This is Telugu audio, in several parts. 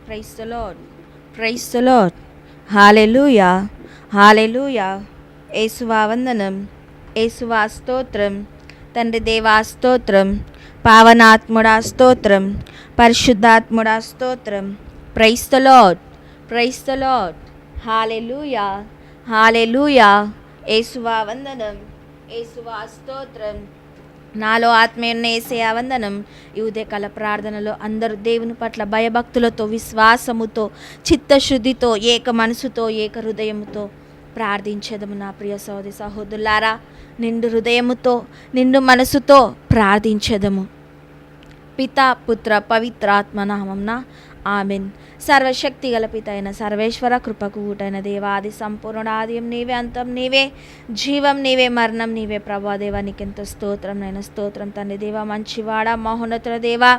Praise the Lord, praise the Lord. Hallelujah, hallelujah. యేసువా వందనం, యేసువా స్తోత్రం, తండ్రి దేవా స్తోత్రం, పావనాత్ముడా స్తోత్రం, పరిశుద్ధాత్ముడా స్తోత్రం. Praise the Lord, praise the Lord. Hallelujah, hallelujah. యేసువా వందనం, యేసువా స్తోత్రం. నాలో ఆత్మీయున్న యేసయ్యా వందనం. ఈ ఉదయకాల ప్రార్థనలో అందరూ దేవుని పట్ల భయభక్తులతో, విశ్వాసముతో, చిత్తశుద్ధితో, ఏక మనసుతో, ఏక హృదయముతో ప్రార్థించేదము. నా ప్రియ సహోదరి సహోదరులారా, నిండు హృదయముతో, నిండు మనసుతో ప్రార్థించేదము. పితా, పుత్ర, పవిత్రాత్మ నామమున ఆమెన్. సర్వశక్తి గల పిత అయిన సర్వేశ్వర, కృపకు ఊటైన దేవాది సంపూర్ణ ఆదియం నీవే, అంతం నీవే, జీవం నీవే, మరణం నీవే. ప్రభా దేవా నీకెంతో స్తోత్రం నైనా స్తోత్రం తండ్రి దేవా. మంచివాడ, మహోన్నతుల దేవా,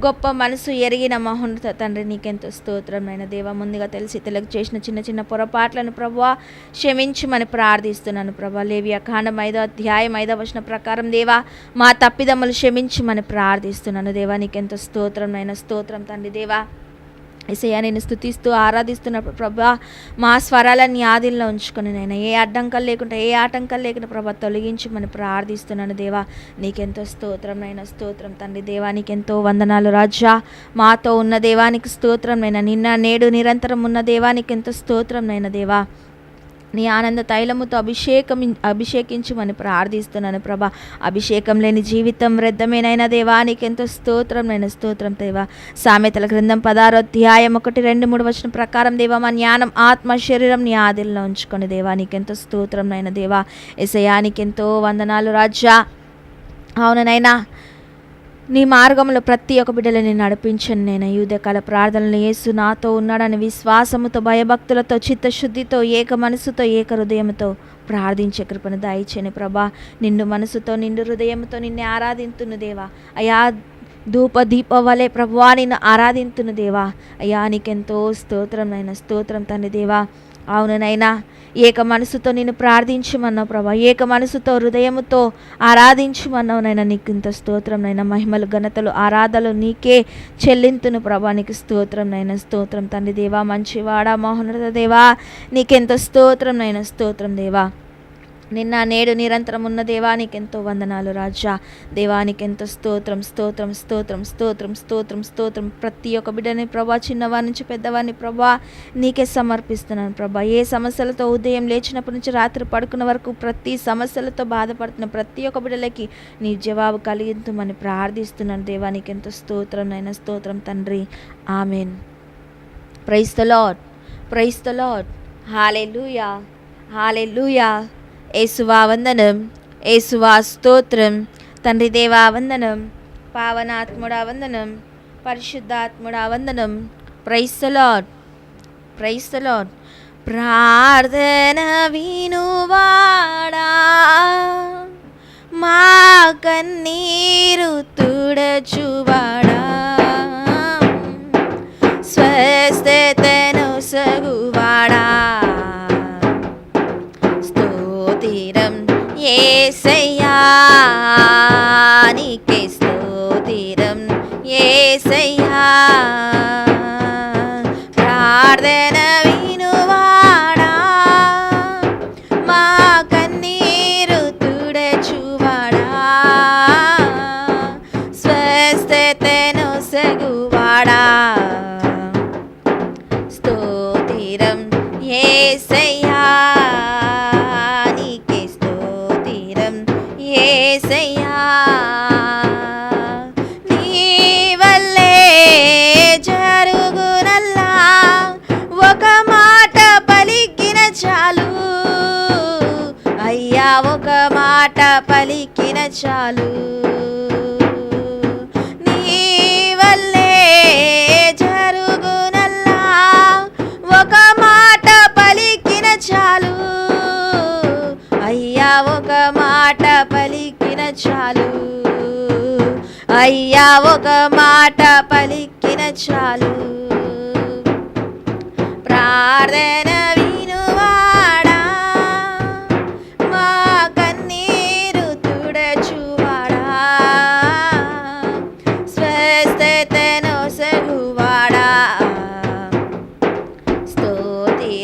గొప్ప మనసు ఎరిగిన మహోన్నత తండ్రి నీకెంతో స్తోత్రం నైనా దేవా. ముందుగా తెలిసి తెలియక చేసిన చిన్న చిన్న పొరపాట్లను ప్రభువా క్షమించమని ప్రార్థిస్తున్నాను ప్రభా. లేవియా కాండం 5వ అధ్యాయం 5వ వచనం ప్రకారం దేవా మా తప్పిదమ్ములు క్షమించమని ప్రార్థిస్తున్నాను దేవా. నీకెంతో స్తోత్రం నైనా స్తోత్రం తండ్రి దేవా. యేసయ్యా నేను స్తుతిస్తూ ఆరాధిస్తున్నప్పుడు ప్రభా మా స్వరాలని ఆదిల్లో ఉంచుకొని నైనా ఏ అడ్డంకలు లేకుండా, ఏ ఆటంకాలు లేకుండా ప్రభా తొలగించమని ప్రార్థిస్తున్నాను దేవా. నీకెంతో స్తోత్రం నైనా స్తోత్రం తండ్రి దేవా. నీకెంతో వందనాలు రాజా. మాతో ఉన్న దేవానికి స్తోత్రం నైనా. నిన్న నేడు నిరంతరం ఉన్న దేవానికి ఎంతో స్తోత్రం నైనా దేవా. నీ ఆనంద తైలముతో అభిషేకించమని ప్రార్థిస్తున్నాను ప్రభా. అభిషేకం లేని జీవితం వ్యర్థమేనైనా దేవా. నీకెంతో స్తోత్రం నైనా స్తోత్రం దేవా. సామెతల గ్రంథం 16వ అధ్యాయం 1, 2, 3 వచనం ప్రకారం దేవా మా జ్ఞానం, ఆత్మ, శరీరం నీ ఆదిల్లో ఉంచుకొని దేవా. నీకెంతో స్తోత్రం నైనా దేవా. యేసయ్యా నీకెంతో వందనాలు రాజా. అవుననైనా నీ మార్గంలో ప్రతి ఒక్క బిడ్డలని నడిపించండి నేను. ఈ ఉదయకాల ప్రార్థనలు యేసు నాతో ఉన్నాడని విశ్వాసముతో, భయభక్తులతో, చిత్తశుద్ధితో, ఏక మనసుతో, ఏక హృదయంతో ప్రార్థించే కృపను దయచేయని ప్రభా. నిండు మనసుతో, నిండు హృదయంతో నిన్ను ఆరాధింతును దేవా. అయా దీప వలె ప్రభువా నిన్ను ఆరాధింతును దేవా. అయ్యా నీకెంతో స్తోత్రం నైనా స్తోత్రం తండ్రి దేవా. అవుననైనా ఏక మనసుతో నిన్ను ప్రార్థించమన్నావు ప్రభా. ఏక మనసుతో, హృదయముతో ఆరాధించమన్నావు నైనా. నీకు ఇంత స్తోత్రం నైనా. మహిమలు, ఘనతలు, ఆరాధనలు నీకే చెల్లింతును ప్రభా. నీకు స్తోత్రం నైనా స్తోత్రం తండ్రి దేవా. మంచివాడ, మహోన్నత దేవా నీకెంతో స్తోత్రం నైనా స్తోత్రం దేవా. నిన్న నేడు నిరంతరం ఉన్న దేవానికి ఎంతో వందనాలు రాజా. దేవానికి ఎంతో స్తోత్రం స్తోత్రం స్తోత్రం స్తోత్రం స్తోత్రం స్తోత్రం. ప్రతి ఒక్క బిడ్డని ప్రభా, చిన్నవారి నుంచి పెద్దవారిని ప్రభా నీకే సమర్పిస్తున్నాను ప్రభా. ఏ సమస్యలతో ఉదయం లేచినప్పటి నుంచి రాత్రి పడుకున్న వరకు ప్రతి సమస్యలతో బాధపడుతున్న ప్రతి ఒక్క బిడ్డలకి నీ జవాబు కలిగించమని ప్రార్థిస్తున్నాను దేవానికి ఎంతో స్తోత్రం నైనా స్తోత్రం తండ్రి. Amen. Praise the Lord, praise the Lord. Hallelujah, hallelujah. యేసువా వందనం, యేసువా స్తోత్రం, తండ్రి దేవా వందనం, పావనాత్ముడా వందనం, పరిశుద్ధాత్ముడా వందనం. Praise the Lord, praise the Lord. ప్రార్థన వినువాడా, మా కన్నీరు తుడచువాడా, స్వస్థతను సగువాడా, యేసయ్యా నీకే స్తోత్రం యేసయ్యా. ప్రార్థన వినువాడా, మా కన్నీరు తుడచువాడా, స్వస్థతను సగువాడా, స్తోత్రం యేసయ్యా యేసయ్యా. నీ వల్లే జరుగునల్లా, ఒక మాట పలికిన చాలు అయ్యా, ఒక మాట పలికిన చాలు. నీ వల్లే జరుగునల్లా, ఒక మాట పలికిన చాలు అయ్యా, ఒక మాట పలికిన చాలు అయ్యా, ఒక మాట పలికిన చాలు. ప్రార్థన వినువాడా, మా కన్నీరు తుడచువాడా, స్వస్థతను సగువాడా,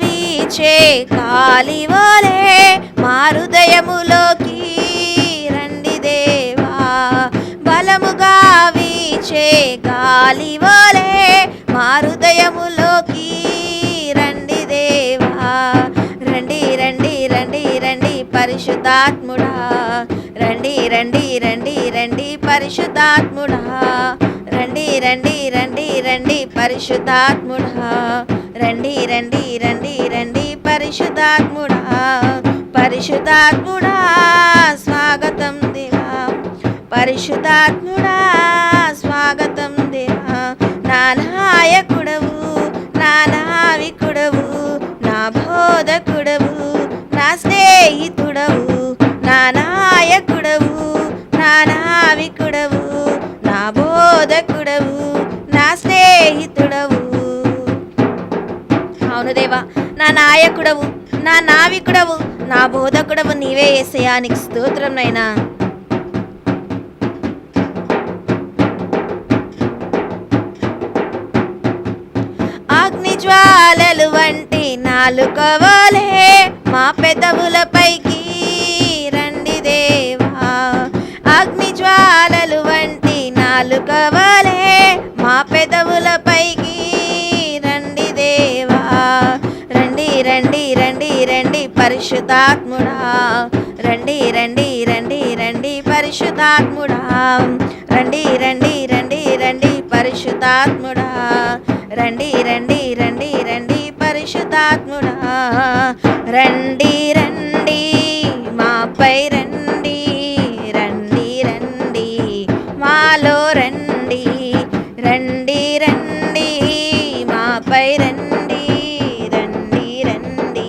వీచే గాలివలే మా హృదయములోకి రండి దేవా. బలముగా వీచే గాలివలే మా హృదయములోకి రండి దేవా. రండి రండి రండి రండి పరిశుద్ధాత్ముడా, రండి రండి రండి రండి పరిశుద్ధాత్ముడా, రండి రండి రండి రండి పరిశుద్ధాత్ముడా, రండి రండి రండి రండి పరిశుద్ధాత్ముడా. పరిశుద్ధాత్ముడా స్వాగతం దేవా, పరిశుద్ధాత్ముడా స్వాగతం దేవా. నా నాయకుడవు, నా నావికుడవు, నా బోధకుడవు, నా స్నేహితుడవు, నా నాయకుడవు, నా నావికుడవు, నా బోధకుడవు, నా స్నేహితుడవు. అవును దేవా, నా నాయకుడవు, నా నావికుడవు, నా బోధకుడవు నీవే యేసయ్యా. నీకు స్తోత్రం నైనా. అగ్నిజ్వాలలు వంటి నాలుకవలే మా పెదవులపైకి రండి దేవా. అగ్నిజ్వాలలు వంటి నాలుకవలే మా పెదవులపైకి రండి దేవా. రండి రండి రండి రండి పరిశుద్ధాత్ముడా, రండి రండి రండి రండి పరిశుద్ధాత్ముడా, రండి రండి రండి రండి పరిశుద్ధాత్ముడా, రండి రండి రండి రండి పరిశుద్ధాత్ముడా. రండి రండి మాపై రండి, రండి రండి మాలో రండి, రండి రండి మాపై రండి, రండి రండి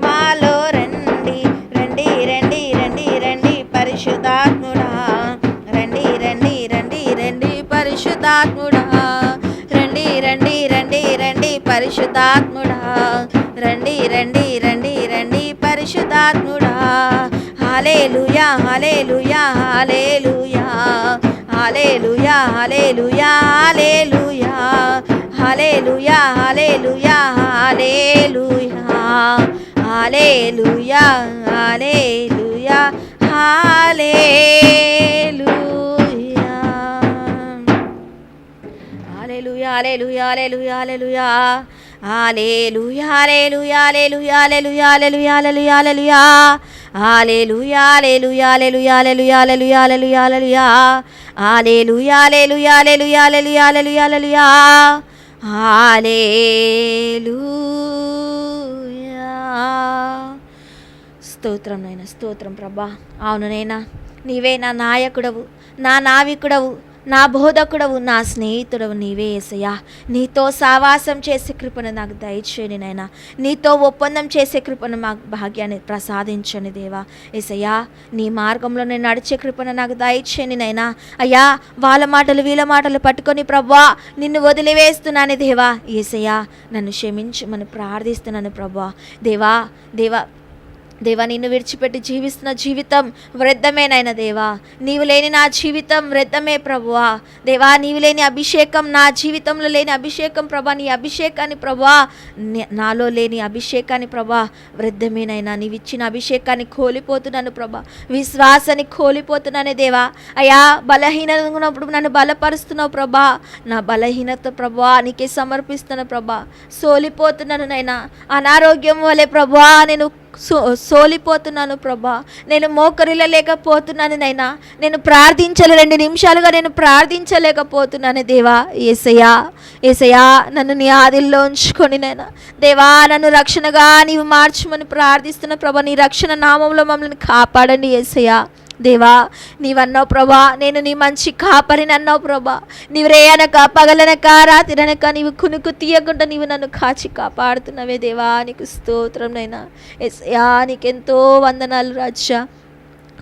మాలో రండి, రండి రండి రండి రండి పరిశుద్ధాత్ముడా, రండి రండి రండి రండి పరిశుద్ధాత్ముడా, రండి రండి రండి రండి పరిశుద్ధాత్ముడా, రండి రండి రండి రండి పరిశుద్ధాత్ముడా. హల్లెలూయా హల్లెలూయా హల్లెలూయా, హల్లెలూయా హల్లెలూయా హల్లెలూయా, హల్లెలూయా హల్లెలూయా హల్లెలూయా, హల్లెలూయా హల్లెలూయా హల్లెలూయా. హల్లెలూయా హల్లెలూయా హల్లెలూయా హల్లెలూయా, హల్లెలూయా హల్లెలూయా హల్లెలూయా హల్లెలూయా హల్లెలూయా హల్లెలూయా, హల్లెలూయా హల్లెలూయా హల్లెలూయా హల్లెలూయా హల్లెలూయా హల్లెలూయా, హల్లెలూయా హల్లెలూయా హల్లెలూయా హల్లెలూయా హల్లెలూయా హల్లెలూయా, హల్లెలూయా. స్తోత్రం నైనా, స్తోత్రం ప్రభా. అవును నైనా, నీవే నా నాయకుడవు, నా నావికుడవు, నా బోధకుడవు, నా స్నేహితుడవు నీవే యేసయ్యా. నీతో సావాసం చేసే కృపను నాకు దయచేయని నైనా, నీతో ఒప్పందం చేసే కృపను మాకు భాగ్యాన్ని ప్రసాదించని దేవా. యేసయ్యా, నీ మార్గంలో నేను నడిచే కృపను నాకు దయచేయని నైనా. అయ్యా, వాళ్ళ మాటలు వీళ్ళ మాటలు పట్టుకొని ప్రభా నిన్ను వదిలివేస్తున్నాను దేవా. యేసయ్యా, నన్ను క్షమించమని ప్రార్థిస్తున్నాను ప్రభా. దేవా దేవా దేవా, నిన్ను విడిచిపెట్టి జీవిస్తున్న జీవితం వ్యర్థమేనైనా దేవా. నీవు లేని నా జీవితం వ్యర్థమే ప్రభువా. దేవా, నీవు లేని అభిషేకం, నా జీవితంలో లేని అభిషేకం ప్రభా, నీ అభిషేకాన్ని ప్రభా, నాలో లేని అభిషేకాన్ని ప్రభా వ్యర్థమేనైనా. నీవు ఇచ్చిన అభిషేకాన్ని కోల్పోతున్నాను ప్రభా, విశ్వాసాన్ని కోల్పోతున్నానే దేవా. అయ్యా, బలహీనత ఉన్నప్పుడు నన్ను బలపరుస్తున్నావు ప్రభా. నా బలహీనత ప్రభా నీకే సమర్పిస్తున్నా ప్రభా. సోలిపోతున్నాను నైనా, అనారోగ్యం వలె ప్రభా నేను సోలిపోతున్నాను ప్రభా. నేను మోకరిల్లలేకపోతున్నాను నైనా, నేను 2 నిమిషాలుగా నేను ప్రార్థించలేకపోతున్నాను దేవా. యేసయ్యా, యేసయ్యా, నన్ను నీ ఆదిల్లో ఉంచుకొని నైనా దేవా, నన్ను రక్షణగా నీవు మార్చమని ప్రార్థిస్తున్న ప్రభా. నీ రక్షణ నామంలో మమ్మల్ని కాపాడండి యేసయ్యా. దేవా, నీవన్నావు ప్రభా, నేను నీ మంచి కాపరిని అన్నావు ప్రభా. నీవు రేయనక పగలనక రాత్రినక నీవు కునుకు తీయకుండా నీవు నన్ను కాచి కాపాడుతున్నావే దేవా. నీకు స్తోత్రం నైనా. యేసయ్యా, నీకెంతో వందనాలు రాజా.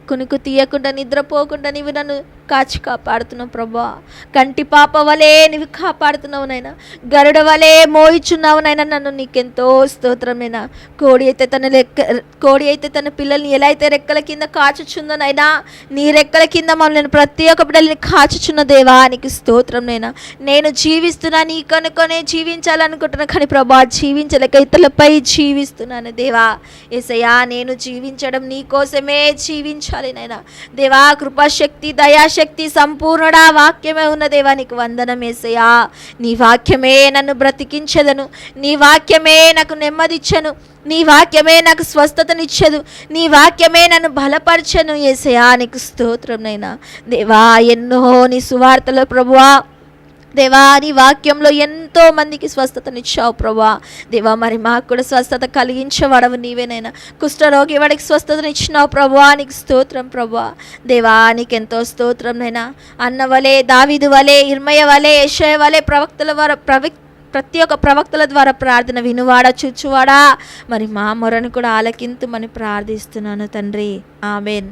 కునుకు తీయకుండా నిద్రపోకుండా నీవు నన్ను కాచి కాపాడుతున్నావు ప్రభా. కంటి పాప వలె నీవు కాపాడుతున్నావు నైనా, గరుడ వలె మోయిచున్నావు నైనా నన్ను. నీకెంతో స్తోత్రమైనా. కోడి అయితే తన పిల్లల్ని ఎలా అయితే రెక్కల కింద కాచుచుందో నైనా, నీ రెక్కల కింద మమ్మల్ని ప్రతి ఒక్క బిడ్డల్ని కాచుచున్న దేవా నీకు స్తోత్రం నైనా. నేను జీవిస్తున్నా నీ కనుకొనే జీవించాలనుకుంటున్నా, కానీ ప్రభా జీవించలేక ఇతరులపై జీవిస్తున్నాను దేవా. యేసయ్యా నేను జీవించడం నీ కోసమే జీవించాలి నైనా. దేవా కృపాశక్తి దయాశక్తి సంపూర్ణుడా వాక్యమే ఉన్న దేవా నీకు వందనం యేసయ్యా. నీ వాక్యమే నన్ను బ్రతికించదను, నీ వాక్యమే నాకు నెమ్మదిచ్చను, నీ వాక్యమే నాకు స్వస్థతనిచ్చదు, నీ వాక్యమే నన్ను బలపరచను యేసయ్యా నీకు స్తోత్రం నైనా. దేవా ఎన్నో నీ సువార్తలో ప్రభువా దేవా నీ వాక్యంలో ఎంతో మందికి స్వస్థతనిచ్చావు ప్రభా. దేవా మరి మాకు కూడా స్వస్థత కలిగించేవాడవు నీవేనైనా. కుష్ఠరోగి వాడికి స్వస్థతనిచ్చినావు ప్రభా, నీకు స్తోత్రం ప్రభా. దేవా నీకెంతో స్తోత్రం నైనా. అన్న వలె, దావీదు వలె, ఇర్మయ వలె, యెషయా వలె ప్రతి ఒక్క ప్రవక్తల ద్వారా ప్రార్థన వినువాడా చూచువాడా మరి మా మొరను కూడా ఆలకింతుమని ప్రార్థిస్తున్నాను తండ్రి. Amen.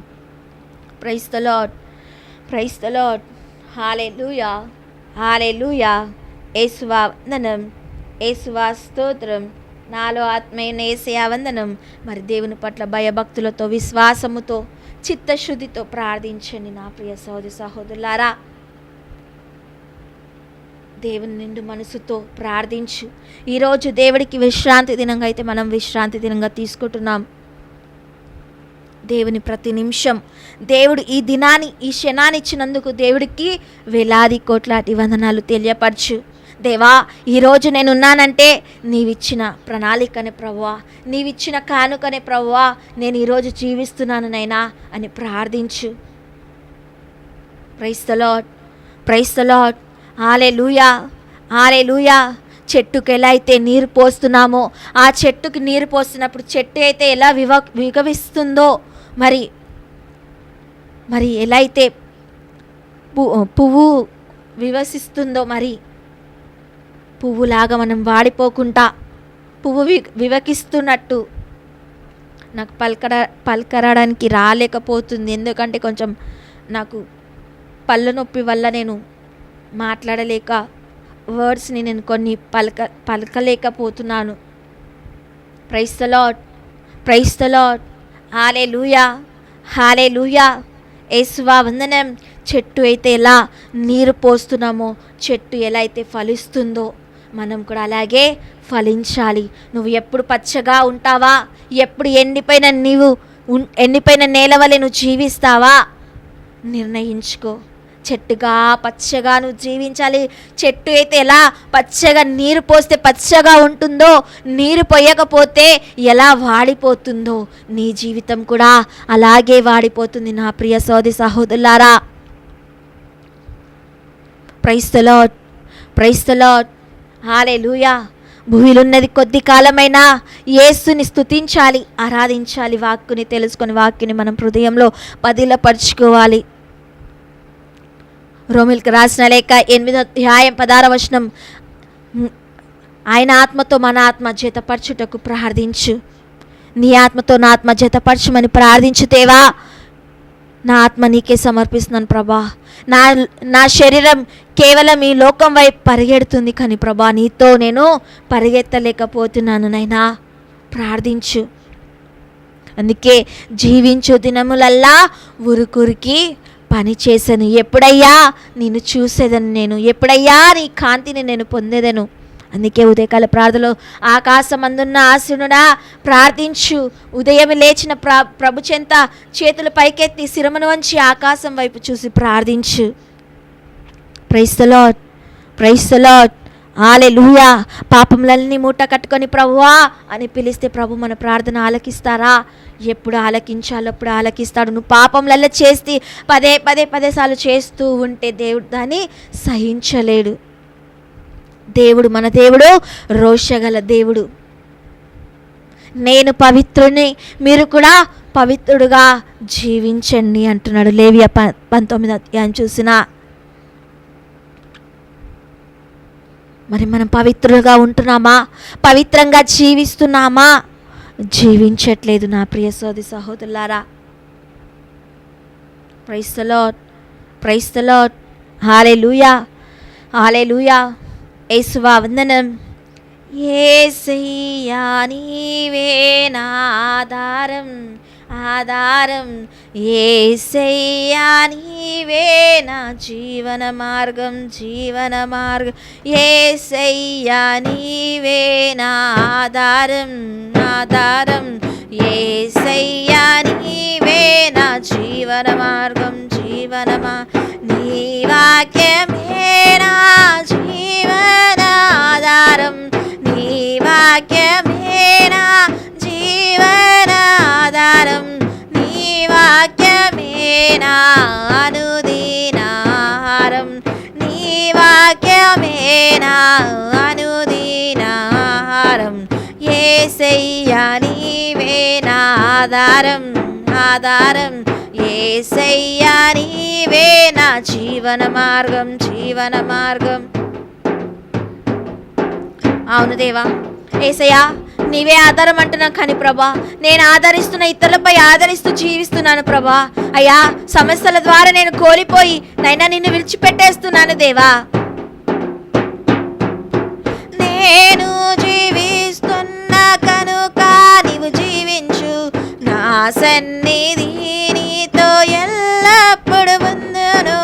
Praise the Lord, praise the Lord. Hallelujah, hallelujah. యేసువా వందనం, యేసువా స్తోత్రం. నాలో ఆత్మీయ యేసయ్యా వందనం. మరి దేవుని పట్ల భయభక్తులతో, విశ్వాసముతో, చిత్తశుద్ధితో ప్రార్థించండి నా ప్రియ సహోదరి సహోదరులారా. దేవుని నిండు మనసుతో ప్రార్థించు. ఈరోజు దేవుడికి విశ్రాంతి దినంగా అయితే మనం విశ్రాంతి దినంగా తీసుకుంటున్నాం. దేవుని ప్రతి నిమిషం, దేవుడు ఈ దినాన్ని, ఈ క్షణాన్ని ఇచ్చినందుకు దేవుడికి వేలాది కోట్లాది వందనాలు తెలియపరచు. దేవా ఈరోజు నేనున్నానంటే నీవిచ్చిన ప్రణాళికనే ప్రభువా, నీవిచ్చిన కానుకనే ప్రభువా, నేను ఈరోజు జీవిస్తున్నాను నైనా అని ప్రార్థించు. Praise the Lord, praise the Lord. Hallelujah, hallelujah. చెట్టుకు ఎలా అయితే నీరు పోస్తున్నామో, ఆ చెట్టుకి నీరు పోస్తున్నప్పుడు చెట్టు అయితే ఎలా వికవిస్తుందో, మరి ఎలా అయితే పువ్వు వికసిస్తుందో, మరి పువ్వులాగా మనం వాడిపోకుండా పువ్వు వివకిస్తున్నట్టు నాకు పలకరడానికి రాలేకపోతుంది. ఎందుకంటే కొంచెం నాకు పళ్ళ నొప్పి వల్ల నేను మాట్లాడలేక వర్డ్స్ని నేను కొన్ని పలకలేకపోతున్నాను. Praise the Lord, praise the Lord. Hallelujah, hallelujah. యేసువా వందనం. చెట్టు అయితే ఎలా నీరు పోస్తున్నామో, చెట్టు ఎలా అయితే ఫలిస్తుందో మనం కూడా అలాగే ఫలించాలి. నువ్వు ఎప్పుడు పచ్చగా ఉంటావా, ఎప్పుడు ఎండిపోయిన నేల వలె నువ్వు జీవిస్తావా నిర్ణయించుకో. చెట్టుగా పచ్చగా నువ్వు జీవించాలి. చెట్టు అయితే ఎలా పచ్చగా నీరు పోస్తే పచ్చగా ఉంటుందో, నీరు పోయకపోతే ఎలా వాడిపోతుందో, నీ జీవితం కూడా అలాగే వాడిపోతుంది నా ప్రియ సోదరి సహోదరులారా. Praise the Lord, praise the Lord. Hallelujah. భూమిలున్నది కొద్ది కాలమైనా యేసుని స్తుతించాలి, ఆరాధించాలి. వాక్కుని తెలుసుకొని వాక్యుని మనం హృదయంలో పదిలపరుచుకోవాలి. రోమిల్కి రాసిన లేఖ 8వ అధ్యాయం 16వ వచనం. ఆయన ఆత్మతో మన ఆత్మ జతపరచుటకు ప్రార్థించు. నీ ఆత్మతో నా ఆత్మ జతపరచుమని ప్రార్థించుతేవా. నా ఆత్మ నీకే సమర్పిస్తున్నాను ప్రభా. నా శరీరం కేవలం ఈ లోకం వైపు పరిగెడుతుంది, కానీ ప్రభా నీతో నేను పరిగెత్తలేకపోతున్నాను నైనా. ప్రార్థించు. అందుకే జీవించు దినములల్లా ఉరుకురికి పని చేశాను. ఎప్పుడయ్యా నేను చూసేదను, నేను ఎప్పుడయ్యా నీ కాంతిని నేను పొందేదను. అందుకే ఉదయకాల ప్రార్థనలో ఆకాశమందున్న ఆసీనుడా ప్రార్థించు. ఉదయం లేచిన ప్రభు చెంత చేతులు పైకెత్తి శిరమును వంచి ఆకాశం వైపు చూసి ప్రార్థించు. Praise the Lord, praise the Lord. Hallelujah. పాపములన్నీ మూట కట్టుకొని ప్రభువా అని పిలిస్తే ప్రభు మన ప్రార్థన ఆలకిస్తారా? ఎప్పుడు ఆలకించాలో అప్పుడు ఆలకిస్తాడు. నువ్వు పాపములల్లా చేసి పదే సార్లు చేస్తూ ఉంటే దేవుడు దాన్ని సహించలేడు. దేవుడు, మన దేవుడు రోషగల దేవుడు. నేను పవిత్రుని, మీరు కూడా పవిత్రుడుగా జీవించండి అంటున్నాడు. లేవియా 19వ అధ్యాయం చూసినా. మరి మనం పవిత్రులుగా ఉంటున్నామా? పవిత్రంగా జీవిస్తున్నామా? జీవించట్లేదు నా ప్రియ సోదరి సహోదరులారా. Praise the Lord, praise the Lord. Hallelujah, hallelujah. యేసువా వందనం. యేసయ్యా నీవే నా ఆధారం, ఆధారం. యేసయ్యా నీవే నా జీవన మార్గం, జీవన మార్గం. యేసయ్యా నీవే నా ఆధారం, ఆధారం. యేసయ్యా నీవే నా జీవన మార్గం, జీవన నీ వాక్యమే నా జీవన ఆధారం, నీ వాక్యమే నా జీవన ఆధారం, నీ వాక్యమే నా అనుదినాహారం, నీ వాక్యమే నా అనుదినాహారం. యేసయ్యా నీవే నా ఆధారం, ఆధారం. యేసయ్యా నీవే నా జీవన మార్గం, జీవన మార్గం. అవును దేవా, యేసయ్యా నీవే ఆధారం అంటున్నాం, కానీ ప్రభా నేను ఆదరిస్తున్న ఇతరులపై ఆదరిస్తూ జీవిస్తున్నాను ప్రభా. అయ్యా, సమస్యల ద్వారా నేను కోల్పోయి నైనా నిన్ను విడిచిపెట్టేస్తున్నాను దేవా. నేను జీవిస్తున్నా కనుక నీవు జీవించు, నా సన్నిధి నీతో ఎల్లప్పుడు ఉందును.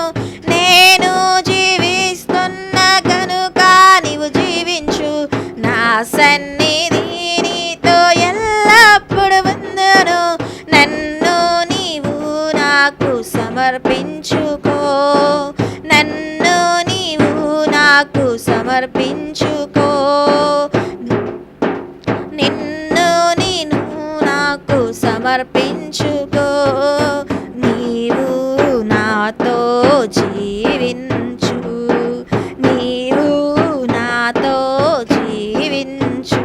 నేను జీవిస్తున్నా కనుక నీవు జీవించు, నా సన్నిధి నీతో ఎల్లప్పుడు ఉందును. నన్ను నీవు నాకు సమర్పించుకో, నన్ను నీవు నాకు సమర్పించుకో. నిన్ను నేను నాకు సమర్పించుకో. నీవు నాతో జీవించు, నీవు నాతో జీవించు.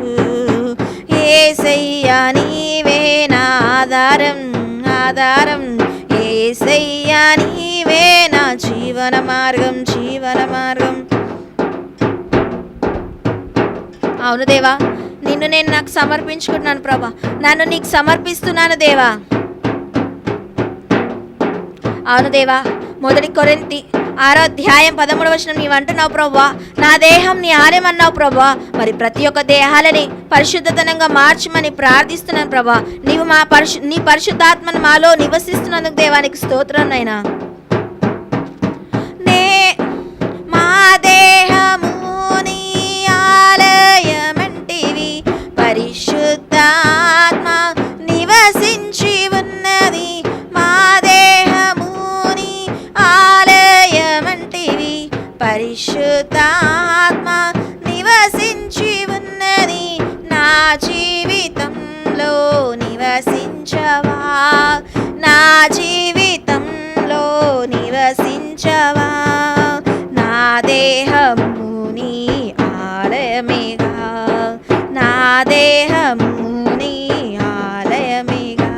యేసయ్యా నీవే నా ఆధారం, ఆధారం. యేసయ్యా నీవే నా జీవన మార్గం, జీవన మార్గం. అవును దేవా, నిన్ను నేను నాకు సమర్పించుకుంటున్నాను ప్రభా, నన్ను నీకు సమర్పిస్తున్నాను దేవా. అవును దేవా, 1 కొరింథీ 6:13 నీవు అంటున్నావు ప్రభా, నా దేహం నీ ఆలయం అన్నావు ప్రభా. మరి ప్రతి ఒక్క దేహాలని పరిశుద్ధతనంగా మార్చమని ప్రార్థిస్తున్నాను ప్రభా. నీవు నీ పరిశుద్ధాత్మను మాలో నివసిస్తున్నందుకు దేవానికి స్తోత్రం నైనా. మా దేహము నీ ఆలయమంటివి, పరిశుద్ధాత్మ నివసించి ఉన్నది. మా దేహము నీ ఆలయమంటివి, పరిశుద్ధాత్మ నివసించి ఉన్నది. నా జీవితంలో నివసించవా, నా జీవితంలో నివసించవా. నా దేహము నీ ఆలయమేగా, నా దేహము నీ ఆలయమేగా.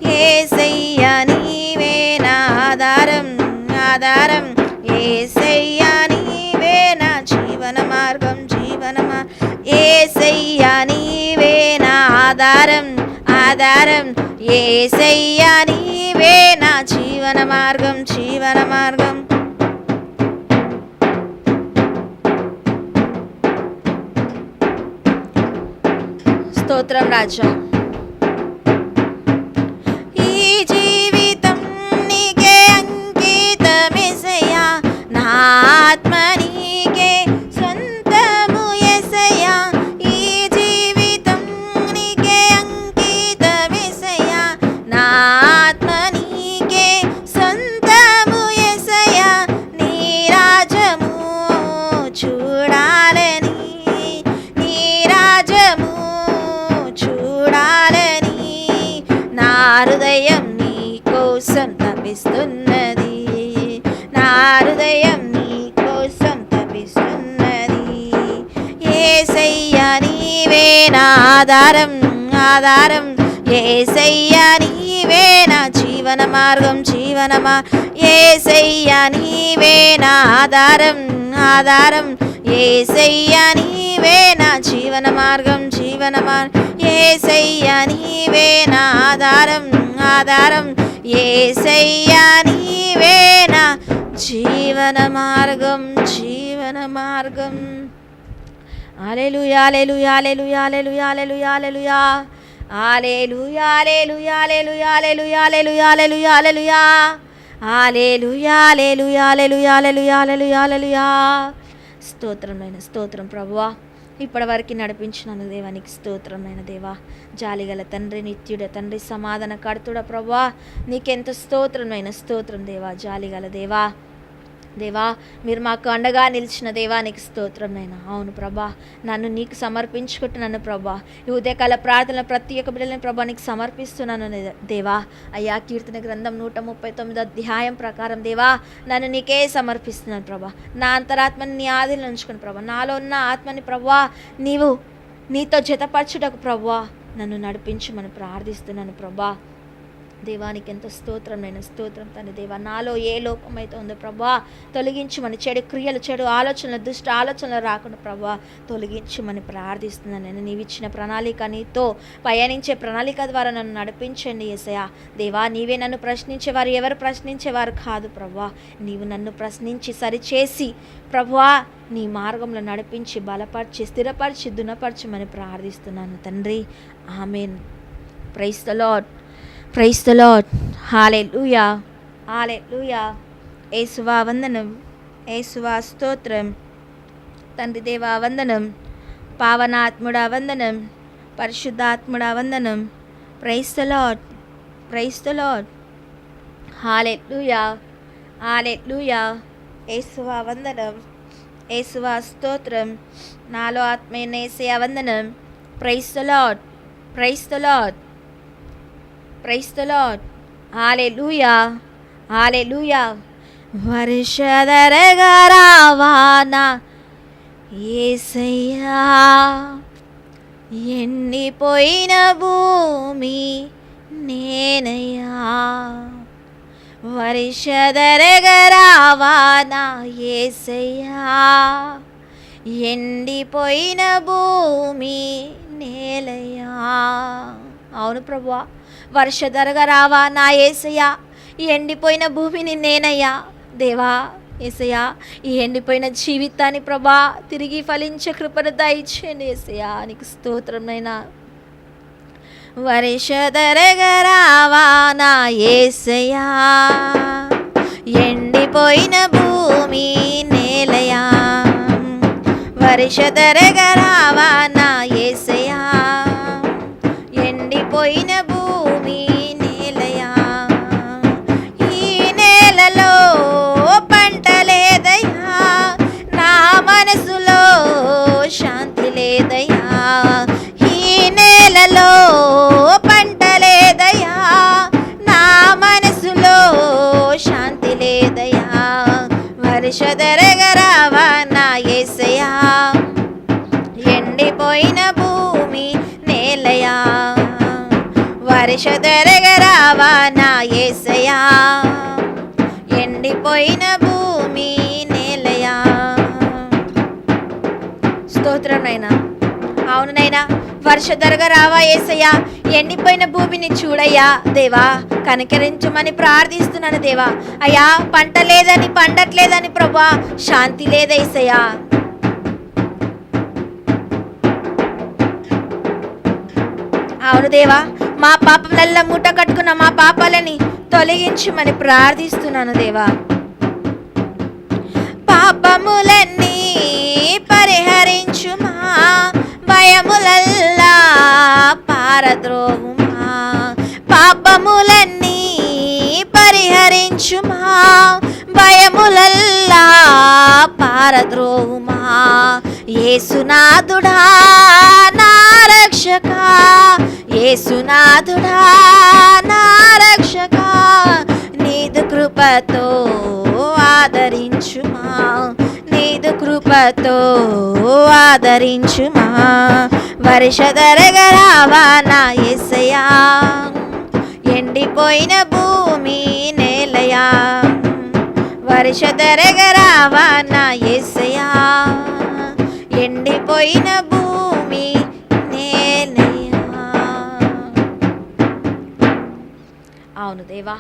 యేసయ్యా నీవే నా ఆధారం, ఆధారం. యేసయ్యా నీవే నా జీవన మార్గం, జీవన యేసయ్యా నీవే నా ఆధారం, ఆధారం. యేసయ్యా నీవే నా జీవన మార్గం, జీవన మార్గం. స్తోత్రం రాజా. ఈ జీవితం నీకే అంకితమేసయ్యా, నా ఆత్మ నీకే సొంతము యేసయ్యా. ఈ జీవితం నీకే అంకితమేసయ్యా, నా ఆత్మ నీకే సొంతము యేసయ్యా. నీ రాజ్యము చూడాలని, నీ రాజ్యము చూడాలని నా హృదయం నీ కోసం తపిస్తున్నది, నా హృదయం నీ కోసం తపిస్తున్నది. యేసయ్యా నీవే నా ఆధారం, ఆధారం. యేసయ్యా నీవే నా జీవన మార్గం, జీవన యేసయ్యా నీవే నా ఆధారం, ఆధారం. యేసయ్యా నీవే నా జీవన మార్గం, జీవన యేసయ్యా నీవే నా ఆధారం, ఆధారం. యేసయ్యా నీవే నా జీవన మార్గం, జీవన మార్గం. హల్లెలూయా, హల్లెలూయా, హల్లెలూయా, హల్లెలూయా, హల్లెలూయా, హల్లెలూయా, హల్లెలూయా, హల్లెలూయా, హల్లెలూయా, హల్లెలూయా, హల్లెలూయా, హల్లెలూయా, హల్లెలూయా, హల్లెలూయా, హల్లెలూయా, హల్లెలూయా, హల్లెలూయా, హల్లెలూయా. స్తోత్రమైన స్తోత్రం ప్రభువా, ఇప్పటివరకు నడిపించిన దేవానికి స్తోత్రమైన దేవా, జాలిగల తండ్రి, నిత్యుడ తండ్రి, సమాధాన కర్తుడ ప్రభువా, నీకెంత స్తోత్రమైన స్తోత్రం దేవా, జాలిగల దేవా. దేవా, మీరు మాకు అండగా నిలిచిన దేవా నీకు స్తోత్రమైన. అవును ప్రభా, నన్ను నీకు సమర్పించుకుంటున్నాను ప్రభా. ఈ ఉదయకాల ప్రార్థన ప్రతి ఒక్క బిడ్డలని ప్రభా నీకు సమర్పిస్తున్నాను దేవా. అయ్యా, కీర్తన గ్రంథం 139 అధ్యాయం ప్రకారం దేవా నన్ను నీకే సమర్పిస్తున్నాను ప్రభా. నా అంతరాత్మని నీ ఆదిలో ఉంచుకుని ప్రభా, నాలో ఉన్న ఆత్మని ప్రభా నీవు నీతో జతపరచుటకు ప్రభా నన్ను నడిపించమని ప్రార్థిస్తున్నాను ప్రభా. దేవానికి ఎంత స్తోత్రమైన స్తోత్రం తండ్రి. దేవా, నాలో ఏ లోపమైతే ఉందో ప్రభా తొలగించమని, చెడు క్రియలు, చెడు ఆలోచనలు, దుష్ట ఆలోచనలు రాకుండా ప్రభా తొలగించమని ప్రార్థిస్తున్నాను. నేను నీవు ఇచ్చిన ప్రణాళిక, నీతో పయనించే ప్రణాళిక ద్వారా నన్ను నడిపించండి యేసయ్యా. దేవా, నీవే నన్ను ప్రశ్నించేవారు, ఎవరు ప్రశ్నించేవారు కాదు ప్రభా. నీవు నన్ను ప్రశ్నించి సరిచేసి ప్రభువా నీ మార్గంలో నడిపించి బలపరిచి స్థిరపరిచి దునపరచమని ప్రార్థిస్తున్నాను తండ్రి. Amen. Praise the Lord, praise the Lord. Hallelujah, hallelujah. యేసువా వందనం, యేసువా స్తోత్రం. తండ్రి దేవా వందనం, పావనాత్ముడా వందనం, పరిశుద్ధాత్ముడా వందనం. Praise the Lord, praise the Lord. Hallelujah, hallelujah. యేసువా వందనం, యేసువా స్తోత్రం. నాలో ఆత్మీయ యేసయ్యా వందనం. Praise the Lord, praise the Lord, praise the Lord. Hallelujah, hallelujah. వర్షధరగా రావానా యేసయ్యా, ఎండిపోయిన భూమి నేనయ్యా. వర్షధరగా రావానా యేసయ్యా, ఎండిపోయిన భూమి నేలయ్యా. అవును ప్రభువా, వర్షధరగా రావా నా యేసయ్యా, ఈ ఎండిపోయిన భూమిని నేనయ్యా. దేవా యేసయ్యా, ఈ ఎండిపోయిన జీవితాన్ని ప్రభా తిరిగి ఫలించే కృపను దయచేయండి యేసయ్యా. నీకు స్తోత్రమైనా. వర్షధరగా రావా నా యేసయ్యా, ఎండిపోయిన భూమి నేలయా. వర్షధరగా రావా నా యేసయ్యా, ఎండిపోయిన భూమి నేలయా. ఈ నేలలో పంట లేదయ్యా, నా మనసులో శాంతి లేదయ్యా. ఈ నేలలో పంట లేదయ్యా, నా మనసులో శాంతి లేదయ్యా. వర్షధరగా రావా నా యేసయ్యా, ఎండిపోయిన భూమి నేలయా. వర్షధరగా రావా నా యేసయ్యా, ఎండిపోయిన భూమి నేలయా. స్తోత్రం నైనా. అవును నైనా, వర్షధరగా రావా యేసయ్యా, ఎండిపోయిన భూమిని చూడయ్యా. దేవా కనికరించమని ప్రార్థిస్తున్నాను దేవా. అయ్యా, పంట లేదని, పండట్లేదని ప్రభా, శాంతి లేదేసయ్యా. అవును దేవా, మా పాపములల్లా మూట కట్టుకున్న మా పాపాలని తొలగించమని ప్రార్థిస్తున్నాను దేవా. పాపములన్నీ పరిహరించుమా, భయములల్లా పారద్రోవుమా. పాపములన్నీ పరిహరించుమా, భయములల్లా పారద్రోవుమా. యేసునాథుడా నా రక్షకా, యేసునాథుడా నా రక్షకా, నీదు కృపతో ఆదరించుమా, నీదు కృపతో ఆదరించుమా. వర్షధరగా రావా నా యేసయ్యా, ఎండిపోయిన భూమి నేలయా. వర్షధరగా రావా నా యేసయ్యా, ఎండిపోయిన భూమి నేలయా. అవును దేవా,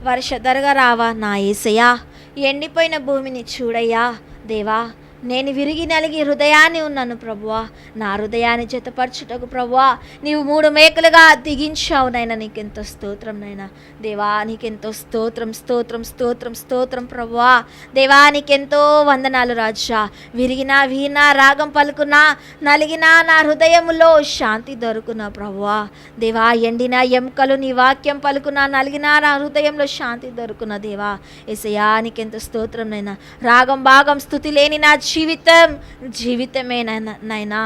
వర్షధరగా రావా నా యేసయ్యా, ఎండిపోయిన భూమిని చూడయ్యా దేవా, నేను విరిగి నలిగి హృదయాన్ని ఉన్నాను ప్రభువా. నా హృదయాన్ని జతపరచుటకు ప్రభువా నీవు 3 మేకలుగా దిగించావు నైనా. నీకెంతో స్తోత్రం నైనా దేవా, నీకెంతో స్తోత్రం స్తోత్రం స్తోత్రం స్తోత్రం ప్రభువా. దేవా నీకెంతో వందనాలు రాజా. విరిగినా వీణా రాగం పలుకున్నా నలిగినా నా హృదయములో శాంతి దొరుకునా ప్రభువా. దేవా ఎండిన ఎముకలు నీ వాక్యం పలుకున్నా నలిగినా నా హృదయంలో శాంతి దొరుకునా దేవా. యేసయ్యా నీకెంతో స్తోత్రం నైనా. రాగం భాగం స్తుతి లేని నా జీవితమే నైనా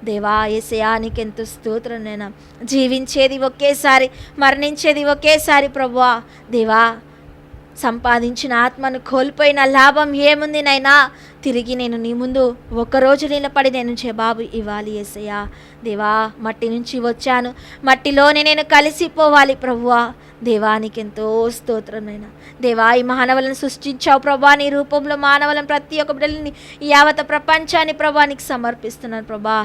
దేవా. యేసయ్యా నీకెంతో స్తోత్రం నైనా. జీవించేది ఒకేసారి, మరణించేది ఒకేసారి ప్రభువా. దేవా సంపాదించిన ఆత్మను కోల్పోయిన లాభం ఏముంది నైనా? తిరిగి నేను నీ ముందు ఒకరోజు నిలబడి నేను జవాబు ఇవ్వాలి యేసయ్యా. దేవా మట్టి నుంచి వచ్చాను, మట్టిలోనే నేను కలిసిపోవాలి ప్రభువా. దేవానికెంతో స్తోత్రమైన దేవా. ఈ మానవులను సృష్టించావు ప్రభా, నీ రూపంలో మానవులను ప్రతి ఒక్క బిడ్డలని యావత ప్రపంచాన్ని ప్రభానికి సమర్పిస్తున్నాను ప్రభా.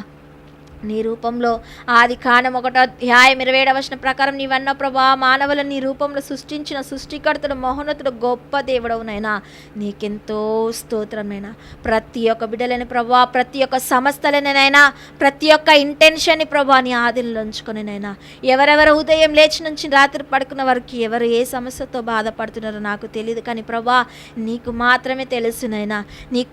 నీ రూపంలో ఆది కాండం 1:27 ప్రకారం నీవన్న ప్రభా, మానవులను నీ రూపంలో సృష్టించిన సృష్టికర్తడు మహోన్నతుడు గొప్ప దేవుడవునైనా. నీకెంతో స్తోత్రమైనా. ప్రతి ఒక్క బిడ్డలని ప్రభా, ప్రతి ఒక్క సంస్థలనైనా, ప్రతి ఒక్క ఇంటెన్షన్ని ప్రభా నీ ఆధీనంలో ఉంచుకొనినైనా. ఎవరెవరు ఉదయం లేచి నుంచి రాత్రి పడుకున్న వరకు ఎవరు ఏ సమస్యతో బాధపడుతున్నారో నాకు తెలియదు, కానీ ప్రభా నీకు మాత్రమే తెలుసునైనా. నీ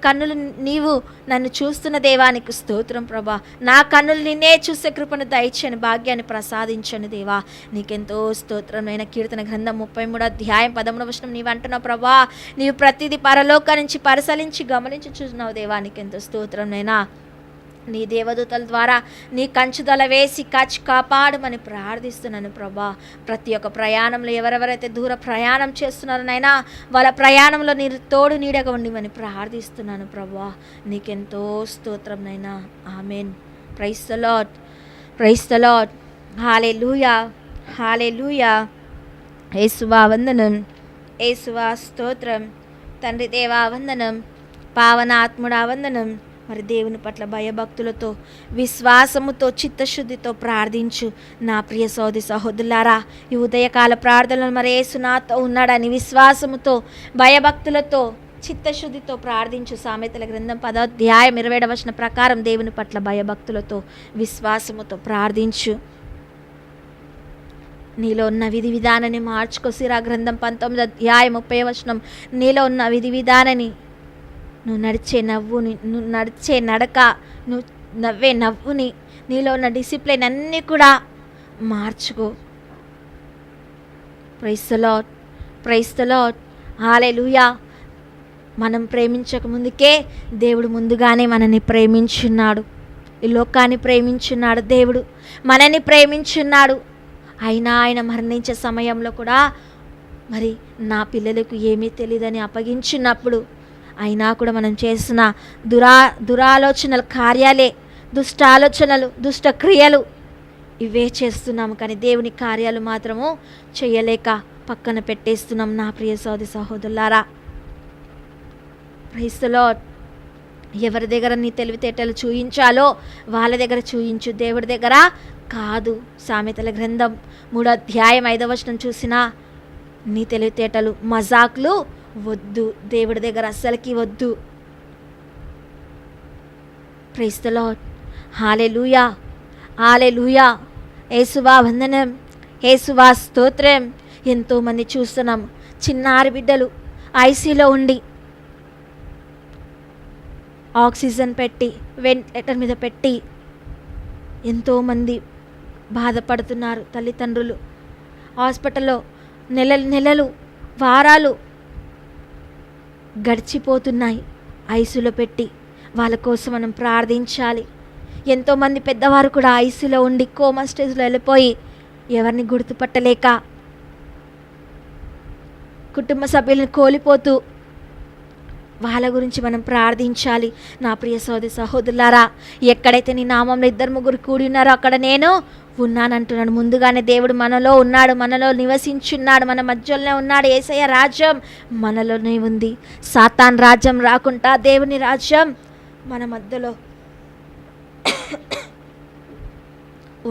కన్నులు నీవు నన్ను చూస్తున్న దేవానికి స్తోత్రం ప్రభా. నా కన్నులు నిన్నే చూసే కృపను దయచేయని భాగ్యాన్ని ప్రసాదించని దేవా. నీకెంతో స్తోత్రమైన. కీర్తన గ్రంథం 33:13 నీవు అంటున్నావు ప్రభా, నీవు ప్రతిదీ పరలోక నుంచి పరిశీలించి గమనించి చూస్తున్నావు దేవా. నీకెంతో స్తోత్రమైనా. నీ దేవదూతల ద్వారా నీ కంచుదల వేసి కాపాడమని ప్రార్థిస్తున్నాను ప్రభా. ప్రతి ఒక్క ప్రయాణంలో ఎవరెవరైతే దూర ప్రయాణం చేస్తున్నారో నైనా, వాళ్ళ ప్రయాణంలో నీ తోడు నీడగా ఉండిమని ప్రార్థిస్తున్నాను ప్రభా. నీకెంతో స్తోత్రం నైనా. Amen. Praise the Lord, praise the Lord. Hallelujah, hallelujah. యేసువా వందనం, యేసువా స్తోత్రం. తండ్రి దేవా వందనం, పావనాత్ముడా వందనం. మరి దేవుని పట్ల భయభక్తులతో, విశ్వాసముతో, చిత్తశుద్ధితో ప్రార్థించు నా ప్రియ సోదరి సహోదరులారా. ఈ ఉదయకాల ప్రార్థనలు మరి యేసు నాతో ఉన్నాడని విశ్వాసముతో, భయభక్తులతో, చిత్తశుద్ధితో ప్రార్థించు. సామెతల గ్రంథం 10:27 ప్రకారం దేవుని పట్ల భయభక్తులతో, విశ్వాసముతో ప్రార్థించు. నీలో ఉన్న విధి విధానాన్ని మార్చుకో. సిరా గ్రంథం 19:30 నీలో ఉన్న విధి విధానాన్ని, నువ్వు నడిచే నవ్వుని, నువ్వు నడిచే నడక, నువ్వు నవ్వే నవ్వుని, నీలో ఉన్న డిసిప్లిన్ అన్నీ కూడా మార్చుకో. Praise the Lord, praise the Lord. Hallelujah. మనం ప్రేమించక ముందుకే దేవుడు ముందుగానే మనల్ని ప్రేమించున్నాడు. ఈ లోకాన్ని ప్రేమించున్నాడు దేవుడు, మనని ప్రేమించున్నాడు. అయినా ఆయన మరణించే సమయంలో కూడా మరి నా పిల్లలకు ఏమీ తెలియదని అప్పగించినప్పుడు అయినా కూడా మనం చేసిన దురాలోచనలు, కార్యాలే, దుష్ట ఆలోచనలు, దుష్ట క్రియలు ఇవే చేస్తున్నాము, కానీ దేవుని కార్యాలు మాత్రము చేయలేక పక్కన పెట్టేస్తున్నాం. నా ప్రియ సోదరి సహోదరులారా, ప్రైజ్ ది లార్డ్. ఎవరి దగ్గర నీ తెలివితేటలు చూయించాలో వాళ్ళ దగ్గర చూయించు, దేవుడి దగ్గర కాదు. సామెతల గ్రంథం 3:5 చూసినా నీ తెలివితేటలు, మజాక్లు వద్దు, దేవుడి దగ్గర అస్సలకి వద్దు. Praise the Lord. Hallelujah, hallelujah. యేసువా వందనం, యేసువా స్తోత్రం. ఎంతోమంది చూస్తున్నాం, చిన్నారి బిడ్డలు ఐసీలో ఉండి ఆక్సిజన్ పెట్టి, వెంటిలేటర్ మీద పెట్టి ఎంతోమంది బాధపడుతున్నారు. తల్లిదండ్రులు హాస్పిటల్లో నెలలు వారాలు గడిచిపోతున్నాయి ఐసీలో పెట్టి. వాళ్ళ కోసం మనం ప్రార్థించాలి. ఎంతోమంది పెద్దవారు కూడా ఐసీలో ఉండి కోమా స్టేజ్లో వెళ్ళిపోయి ఎవరిని గుర్తుపట్టలేక కుటుంబ సభ్యులను కోల్పోతూ, వాళ్ళ గురించి మనం ప్రార్థించాలి. నా ప్రియ సోదరి సహోదరులారా, ఎక్కడైతే నీ నామంలో 2-3 కూడి ఉన్నారో అక్కడ నేను ఉన్నానంటున్నాడు. ముందుగానే దేవుడు మనలో ఉన్నాడు, మనలో నివసించున్నాడు, మన మధ్యలోనే ఉన్నాడు. యేసయ్య రాజ్యం మనలోనే ఉంది. సాతాన్ రాజ్యం రాకుండా దేవుని రాజ్యం మన మధ్యలో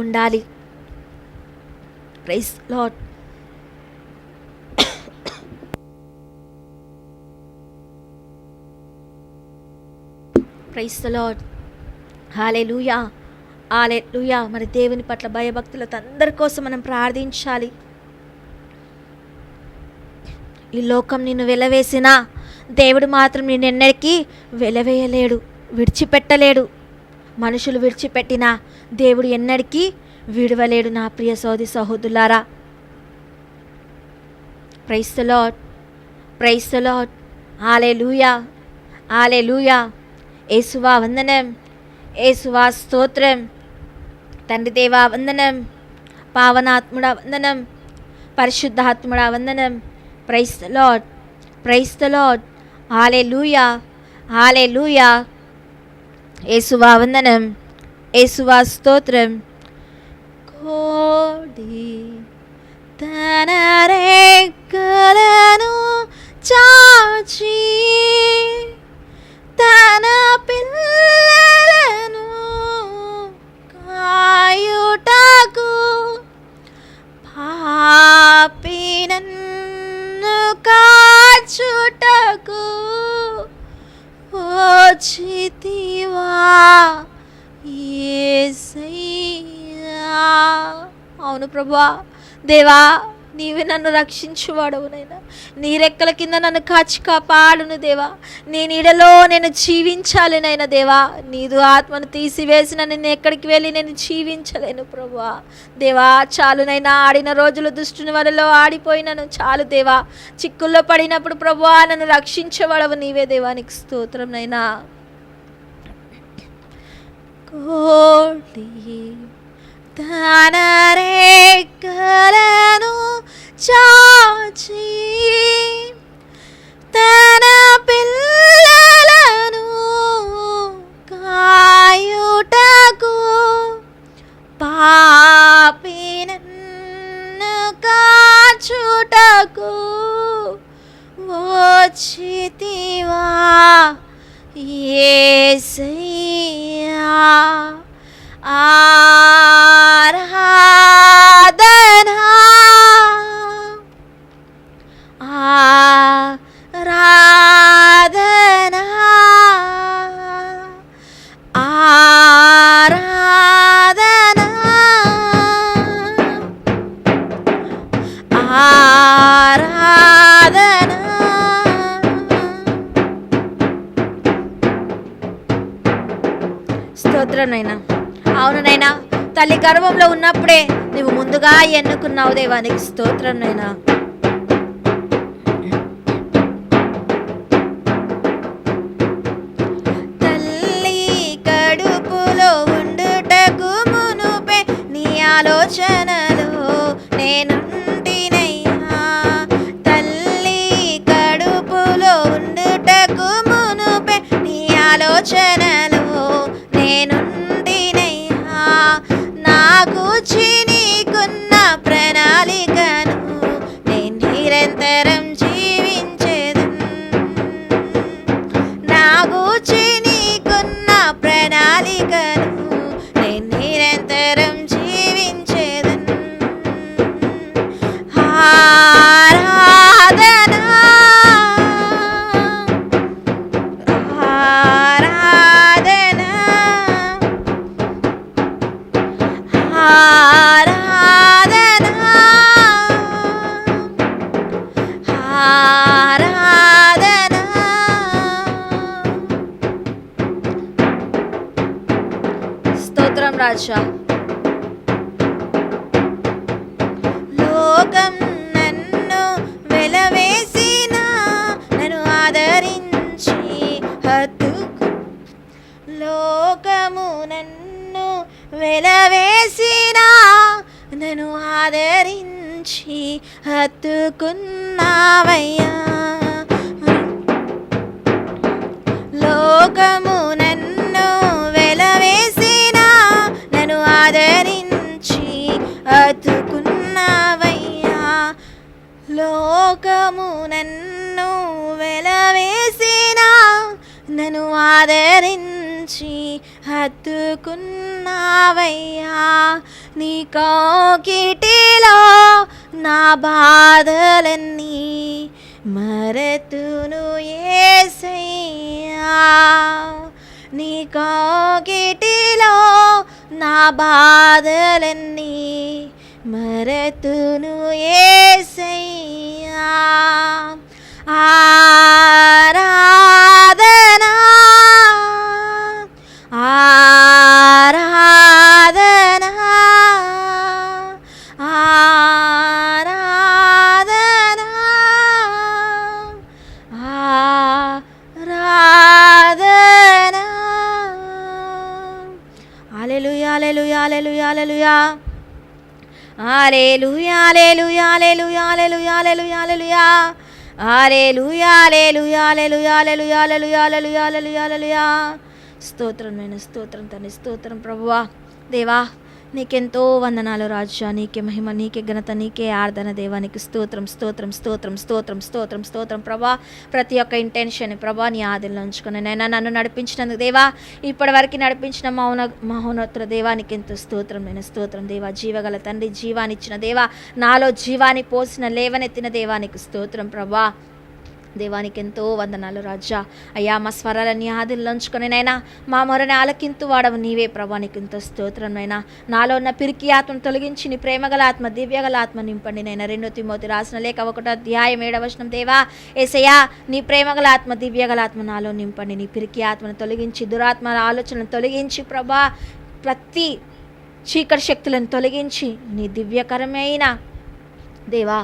ఉండాలి. Praise Lord. Praise the Lord. Hallelujah, hallelujah. మరి దేవుని పట్ల భయభక్తులతో అందరి కోసం మనం ప్రార్థించాలి. ఈ లోకం నిన్ను వెలవేసినా దేవుడు మాత్రం నిన్ను ఎన్నటికీ వెలవేయలేడు, విడిచిపెట్టలేడు. మనుషులు విడిచిపెట్టినా దేవుడు ఎన్నటికీ విడవలేడు. నా ప్రియ సోదరి సహోదరులారా, praise the Lord, praise the Lord. Hallelujah, hallelujah. యేసువా వందనం, యేసువా స్తోత్రం. తండ్రి దేవా వందనం, పావనాత్ముడా వందనం, పరిశుద్ధాత్ముడా వందనం. Praise the Lord, praise the Lord. Hallelujah, hallelujah. యేసువా వందనం, యేసువా స్తోత్రం. కోడి తన రెక్కలను చాచి తన పిల్లలను కాయుటకు పాపి నన్ను కాచుటకు వచ్చితివా యేసయ్యా. అవును ప్రభువా, దేవా, నీవే నన్ను రక్షించువాడవు నైనా. నీ రెక్కల కింద నన్ను కాచి కాపాడును దేవా. నీ నీడలో నేను జీవించాలి నైనా దేవా. నీదు ఆత్మను తీసివేసిన నేను ఎక్కడికి వెళ్ళి నేను జీవించలేను ప్రభువా. దేవా, చాలునైనా ఆడిన రోజులు దుష్టుని వలలో ఆడిపోయినను చాలు దేవా. చిక్కుల్లో పడినప్పుడు ప్రభువా నన్ను రక్షించేవాడవు నీవే దేవా. నీకు స్తోత్రం నైనా. కోడి తన రెక్కలను చాచి తన పిల్లలను కాయుటకు పాపి నన్ను కాచుటకు వచ్చితివా యేసయ్యా. ఆరాధనా ఆరాధనా ఆరాధనా ఆరాధనా. స్తోత్రం నైనా. అవును నైనా, తల్లి గర్భంలో ఉన్నప్పుడే నువ్వు ముందుగా ఎన్నుకున్నావు దేవా. నీకు స్తోత్రం నైనా. తల్లి కడుపులో ఉండుటకు మునుపే నీ ఆలోచనలో నేనుంటినయ్యా. తల్లి కడుపులో ఉండుటకు మునుపే నీ ఆలోచనలో నేనుంటినయ్యా. నాకు నీకున్న ప్రణాళికను నేను నిరంతరం జీవించేదను. నాకు నీకున్న ప్రణాళికను నేను నిరంతరం జీవించేదను. ఆరాధనా ఆరాధనా ఆరాధనా ఆరాధనా. స్తోత్రం రాజా. లోకం నన్ను వెలవేసిన నన్ను ఆదరించి హత్తుకు. లోకము నన్ను వెలవేసిన నన్ను ఆదరించి హత్తుకున్నావయ్యా. లోకము నన్ను వెలవేసిన నన్ను ఆదరించి హత్తుకున్నావయ్యా. లోకము నన్ను వెలవేసిన నన్ను ఆదరించి హత్తుకున్నావయ్యా. నీ కౌగిటిలో నా బాధలన్నీ మరతును యేసయ్యా. నీ కాగిటిలో నా బాధలన్నీ మరతును యేసయ్యా. ఆరాధనా ఆరాధనా ఆరాధనా ఆరాధనా. హల్లెలూయా హల్లెలూయా హల్లెలూయా హల్లెలూయా హల్లెలూయా హల్లెలూయా హల్లెలూయా హల్లెలూయా హల్లెలూయా హల్లెలూయా హల్లెలూయా హల్లెలూయా హల్లెలూయా హల్లెలూయా హల్లెలూయా హల్లెలూయా హల్లెలూయా. స్తోత్రం నాయన, స్తోత్రం తండ్రి, స్తోత్రం ప్రభువా. దేవా నీకెంతో వందనాలు రాజా, నీకే మహిమ, నీకే ఘనత, నీకే ఆరాధన దేవా. నీకు స్తోత్రం స్తోత్రం స్తోత్రం స్తోత్రం స్తోత్రం స్తోత్రం ప్రభా. ప్రతి ఒక్క ఇంటెన్షన్ ప్రభా నీ ఆదిలో ఉంచుకుని నైనా నన్ను నడిపించినందుకు దేవా, ఇప్పటి వరకు నడిపించిన మహోన్నతుల దేవా నీకెంతో స్తోత్రం. నేను స్తోత్రం దేవా. జీవగల తండ్రి, జీవానిచ్చిన దేవా, నాలో జీవాన్ని పోసిన లేవనెత్తిన దేవా నీకు స్తోత్రం ప్రభా. దేవానికి ఎంతో వందనాలు రాజా. అయ్యా మా స్వరాలని ఆదిలో ఉంచుకొని నైనా మా మొరని ఆలకింతు వాడవు నీవే ప్రభా. నీకు ఎంతో స్తోత్రం నైనా. నాలో ఉన్న పిరికి ఆత్మను తొలగించి నీ ప్రేమగల ఆత్మ, దివ్యగల ఆత్మ నింపండి నైనా. 2 తిమోతి రాసిన లేఖ 1:7 దేవా యేసయ్యా, నీ ప్రేమగల ఆత్మ, దివ్యగల ఆత్మ నాలో నింపండి. నీ పిరికి ఆత్మను తొలగించి, దురాత్మల ఆలోచనను తొలగించి ప్రభా, ప్రతి చీకటి శక్తులను తొలగించి నీ దివ్యకరమైన దేవా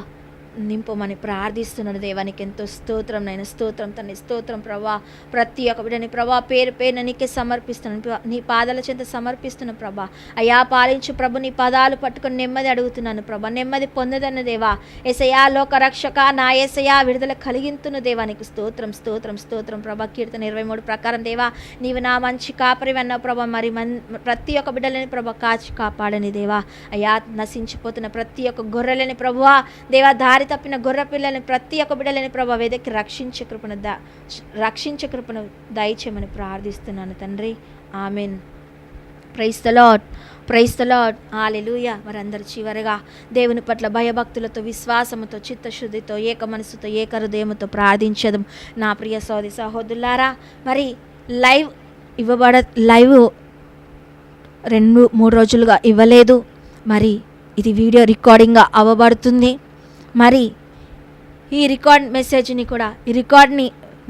నింపమని ప్రార్థిస్తున్నాడు. దేవానికి ఎంతో స్తోత్రం నైనా. స్తోత్రం తండ్రి, స్తోత్రం ప్రభా. ప్రతి ఒక్క బిడ్డని ప్రభా పేరు పేరున నీకే సమర్పిస్తున్నాను, నీ పాదాల చెంత సమర్పిస్తున్న ప్రభా. అయ్యా పాలించు ప్రభు, నీ పాదాలు పట్టుకొని నెమ్మది అడుగుతున్నాను ప్రభా. నెమ్మది పొందదన్న దేవా. యేసయ్యా లోక రక్షక నా యేసయ్యా, విడుదల కలిగింతున్న దేవానికి స్తోత్రం స్తోత్రం స్తోత్రం ప్రభా. కీర్తన 23 ప్రకారం దేవా, నీవు నా మంచి కాపరి అన్నావు ప్రభా. మరి ప్రతి ఒక్క బిడ్డలని ప్రభా కాచి కాపాడని దేవా. అయ్యా నశించిపోతున్న ప్రతి ఒక్క గొర్రెలని ప్రభువా దేవా, దారి తప్పిన గొర్రె పిల్లలని ప్రతి ఒక్క బిడ్డలని ప్రభా వెదకి రక్షించే కృపను దయచేయమని ప్రార్థిస్తున్నాను తండ్రి. Amen. Praise the Lord, praise the Lord. Hallelujah. మరందరూ చివరిగా దేవుని పట్ల భయభక్తులతో, విశ్వాసముతో, చిత్తశుద్ధితో, ఏక మనసుతో, ఏక హృదయముతో ప్రార్థించడం నా ప్రియ సోదరి సహోదరులారా. మరి లైవ్ 2-3 రోజులుగా ఇవ్వలేదు. మరి ఇది వీడియో రికార్డింగ్గా అవ్వబడుతుంది. మరి ఈ రికార్డ్ని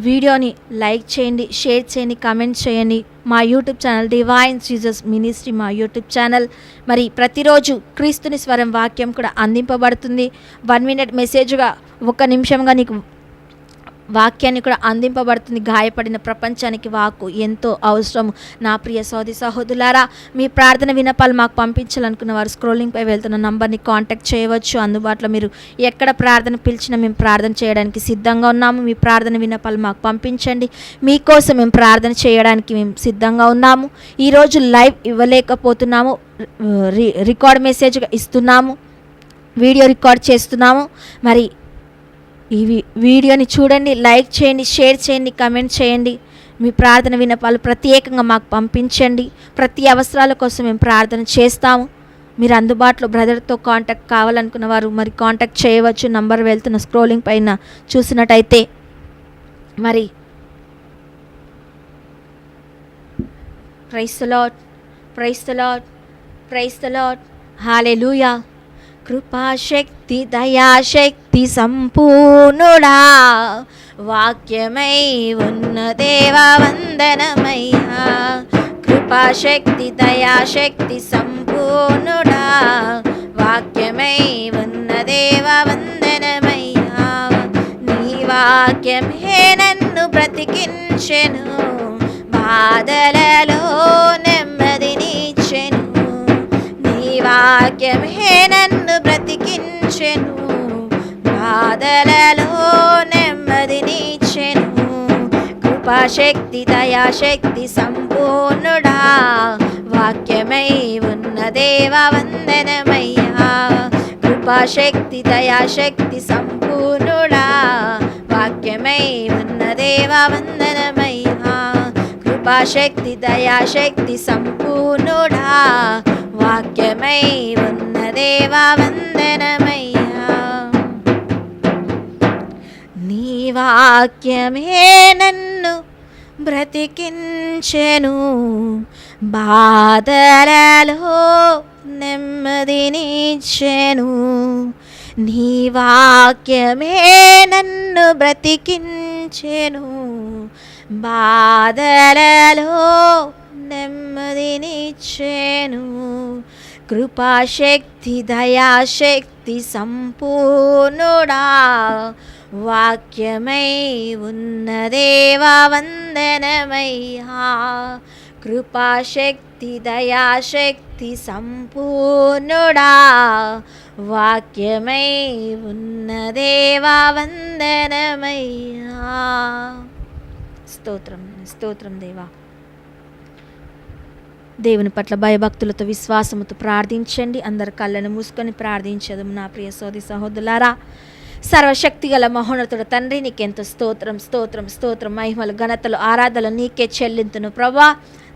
వీడియోని లైక్ చేయండి, షేర్ చేయండి, కామెంట్ చేయండి. మా YouTube channel divine Jesus ministry మా యూట్యూబ్ ఛానల్. మరి ప్రతిరోజు క్రీస్తుని స్వరం వాక్యం కూడా అందింపబడుతుంది. 1 మినిట్ మెసేజ్గా 1 నిమిషంగా నీకు వాక్యాన్ని కూడా అందింపబడుతుంది. గాయపడిన ప్రపంచానికి వాక్కు ఎంతో అవసరం. నా ప్రియ సోదరి సహోదరులారా, మీ ప్రార్థన విన్నపాలు మాకు పంపించాలనుకున్న వారు స్క్రోలింగ్పై వెళ్తున్న నంబర్ని కాంటాక్ట్ చేయవచ్చు. అందుబాటులో మీరు ఎక్కడ ప్రార్థన పిలిచినా మేము ప్రార్థన చేయడానికి సిద్ధంగా ఉన్నాము. మీ ప్రార్థన విన్నపాలు మాకు పంపించండి. మీకోసం మేము ప్రార్థన చేయడానికి మేము సిద్ధంగా ఉన్నాము. ఈరోజు లైవ్ ఇవ్వలేకపోతున్నాము, రికార్డ్ మెసేజ్గా ఇస్తున్నాము, వీడియో రికార్డ్ చేస్తున్నాము. మరి ఈ వీడియోని చూడండి, లైక్ చేయండి, షేర్ చేయండి, కామెంట్ చేయండి. మీ ప్రార్థన విన్నపాలు ప్రత్యేకంగా మాకు పంపించండి. ప్రతి అవసరాల కోసం మేము ప్రార్థన చేస్తాము. మీరు అందుబాటులో బ్రదర్తో కాంటాక్ట్ కావాలనుకున్న వారు మరి కాంటాక్ట్ చేయవచ్చు. నంబర్ వెళ్తున్న స్క్రోలింగ్ పైన చూసినట్టయితే. మరి praise the Lord, praise the Lord, praise the Lord. Hallelujah. కృపాశక్తి దయాశక్తి సంపూర్ణుడా, వాక్యమై ఉన్న దేవా వందనమయ్యా. కృపాశక్తి దయాశక్తి సంపూర్ణుడా, వాక్యమై ఉన్న దేవా వందనమయ్యా. నీ వాక్యమే నన్ను బ్రతికించెను, బాధలలో నెమ్మదినిచ్చెను. నీ వాక్యమే నన్ను బ్రతికించెను, బాధలలో నెమ్మదినిచ్చెను. కృపాశక్తి దయాశక్తి సంపూర్ణుడా, వాక్యమై ఉన్న దేవా వందనమయ్యా. కృపాశక్తి దయాశక్తి సంపూర్ణుడా, వాక్యమై ఉన్న దేవా వందనమయ్యా. కృపాశక్తి దయాశక్తి సంపూర్ణుడా, వాక్యమై ఉన్న దేవా వందనమయ్యా. నీ వాక్యమే నన్ను బ్రతికించెను, బాధలలో నెమ్మదినిచ్చెను. నీ వాక్యమే నన్ను బ్రతికించెను, బాధలలో నెమ్మదినిచ్చెను. కృపాశక్తి దయాశక్తి సంపూర్ణుడా, వాక్యమై ఉన్న దేవా వందనమయ్యా. కృపాశక్తి దయాశక్తి సంపూర్ణుడా, వాక్యమై ఉన్న దేవా వందనమయ్యా. స్తోత్రం స్తోత్రం దేవా. దేవుని పట్ల భయభక్తులతో విశ్వాసముతో ప్రార్థించండి. అందరు కళ్ళను మూసుకొని ప్రార్థించదు. నా ప్రియ సోదరి సహోదరులారా, సర్వశక్తిగల మహోన్నతుడు తండ్రి, నీకెంతో స్తోత్రం స్తోత్రం స్తోత్రం. మహిమలు ఘనతలు ఆరాధనలు నీకే చెల్లింతును ప్రభా.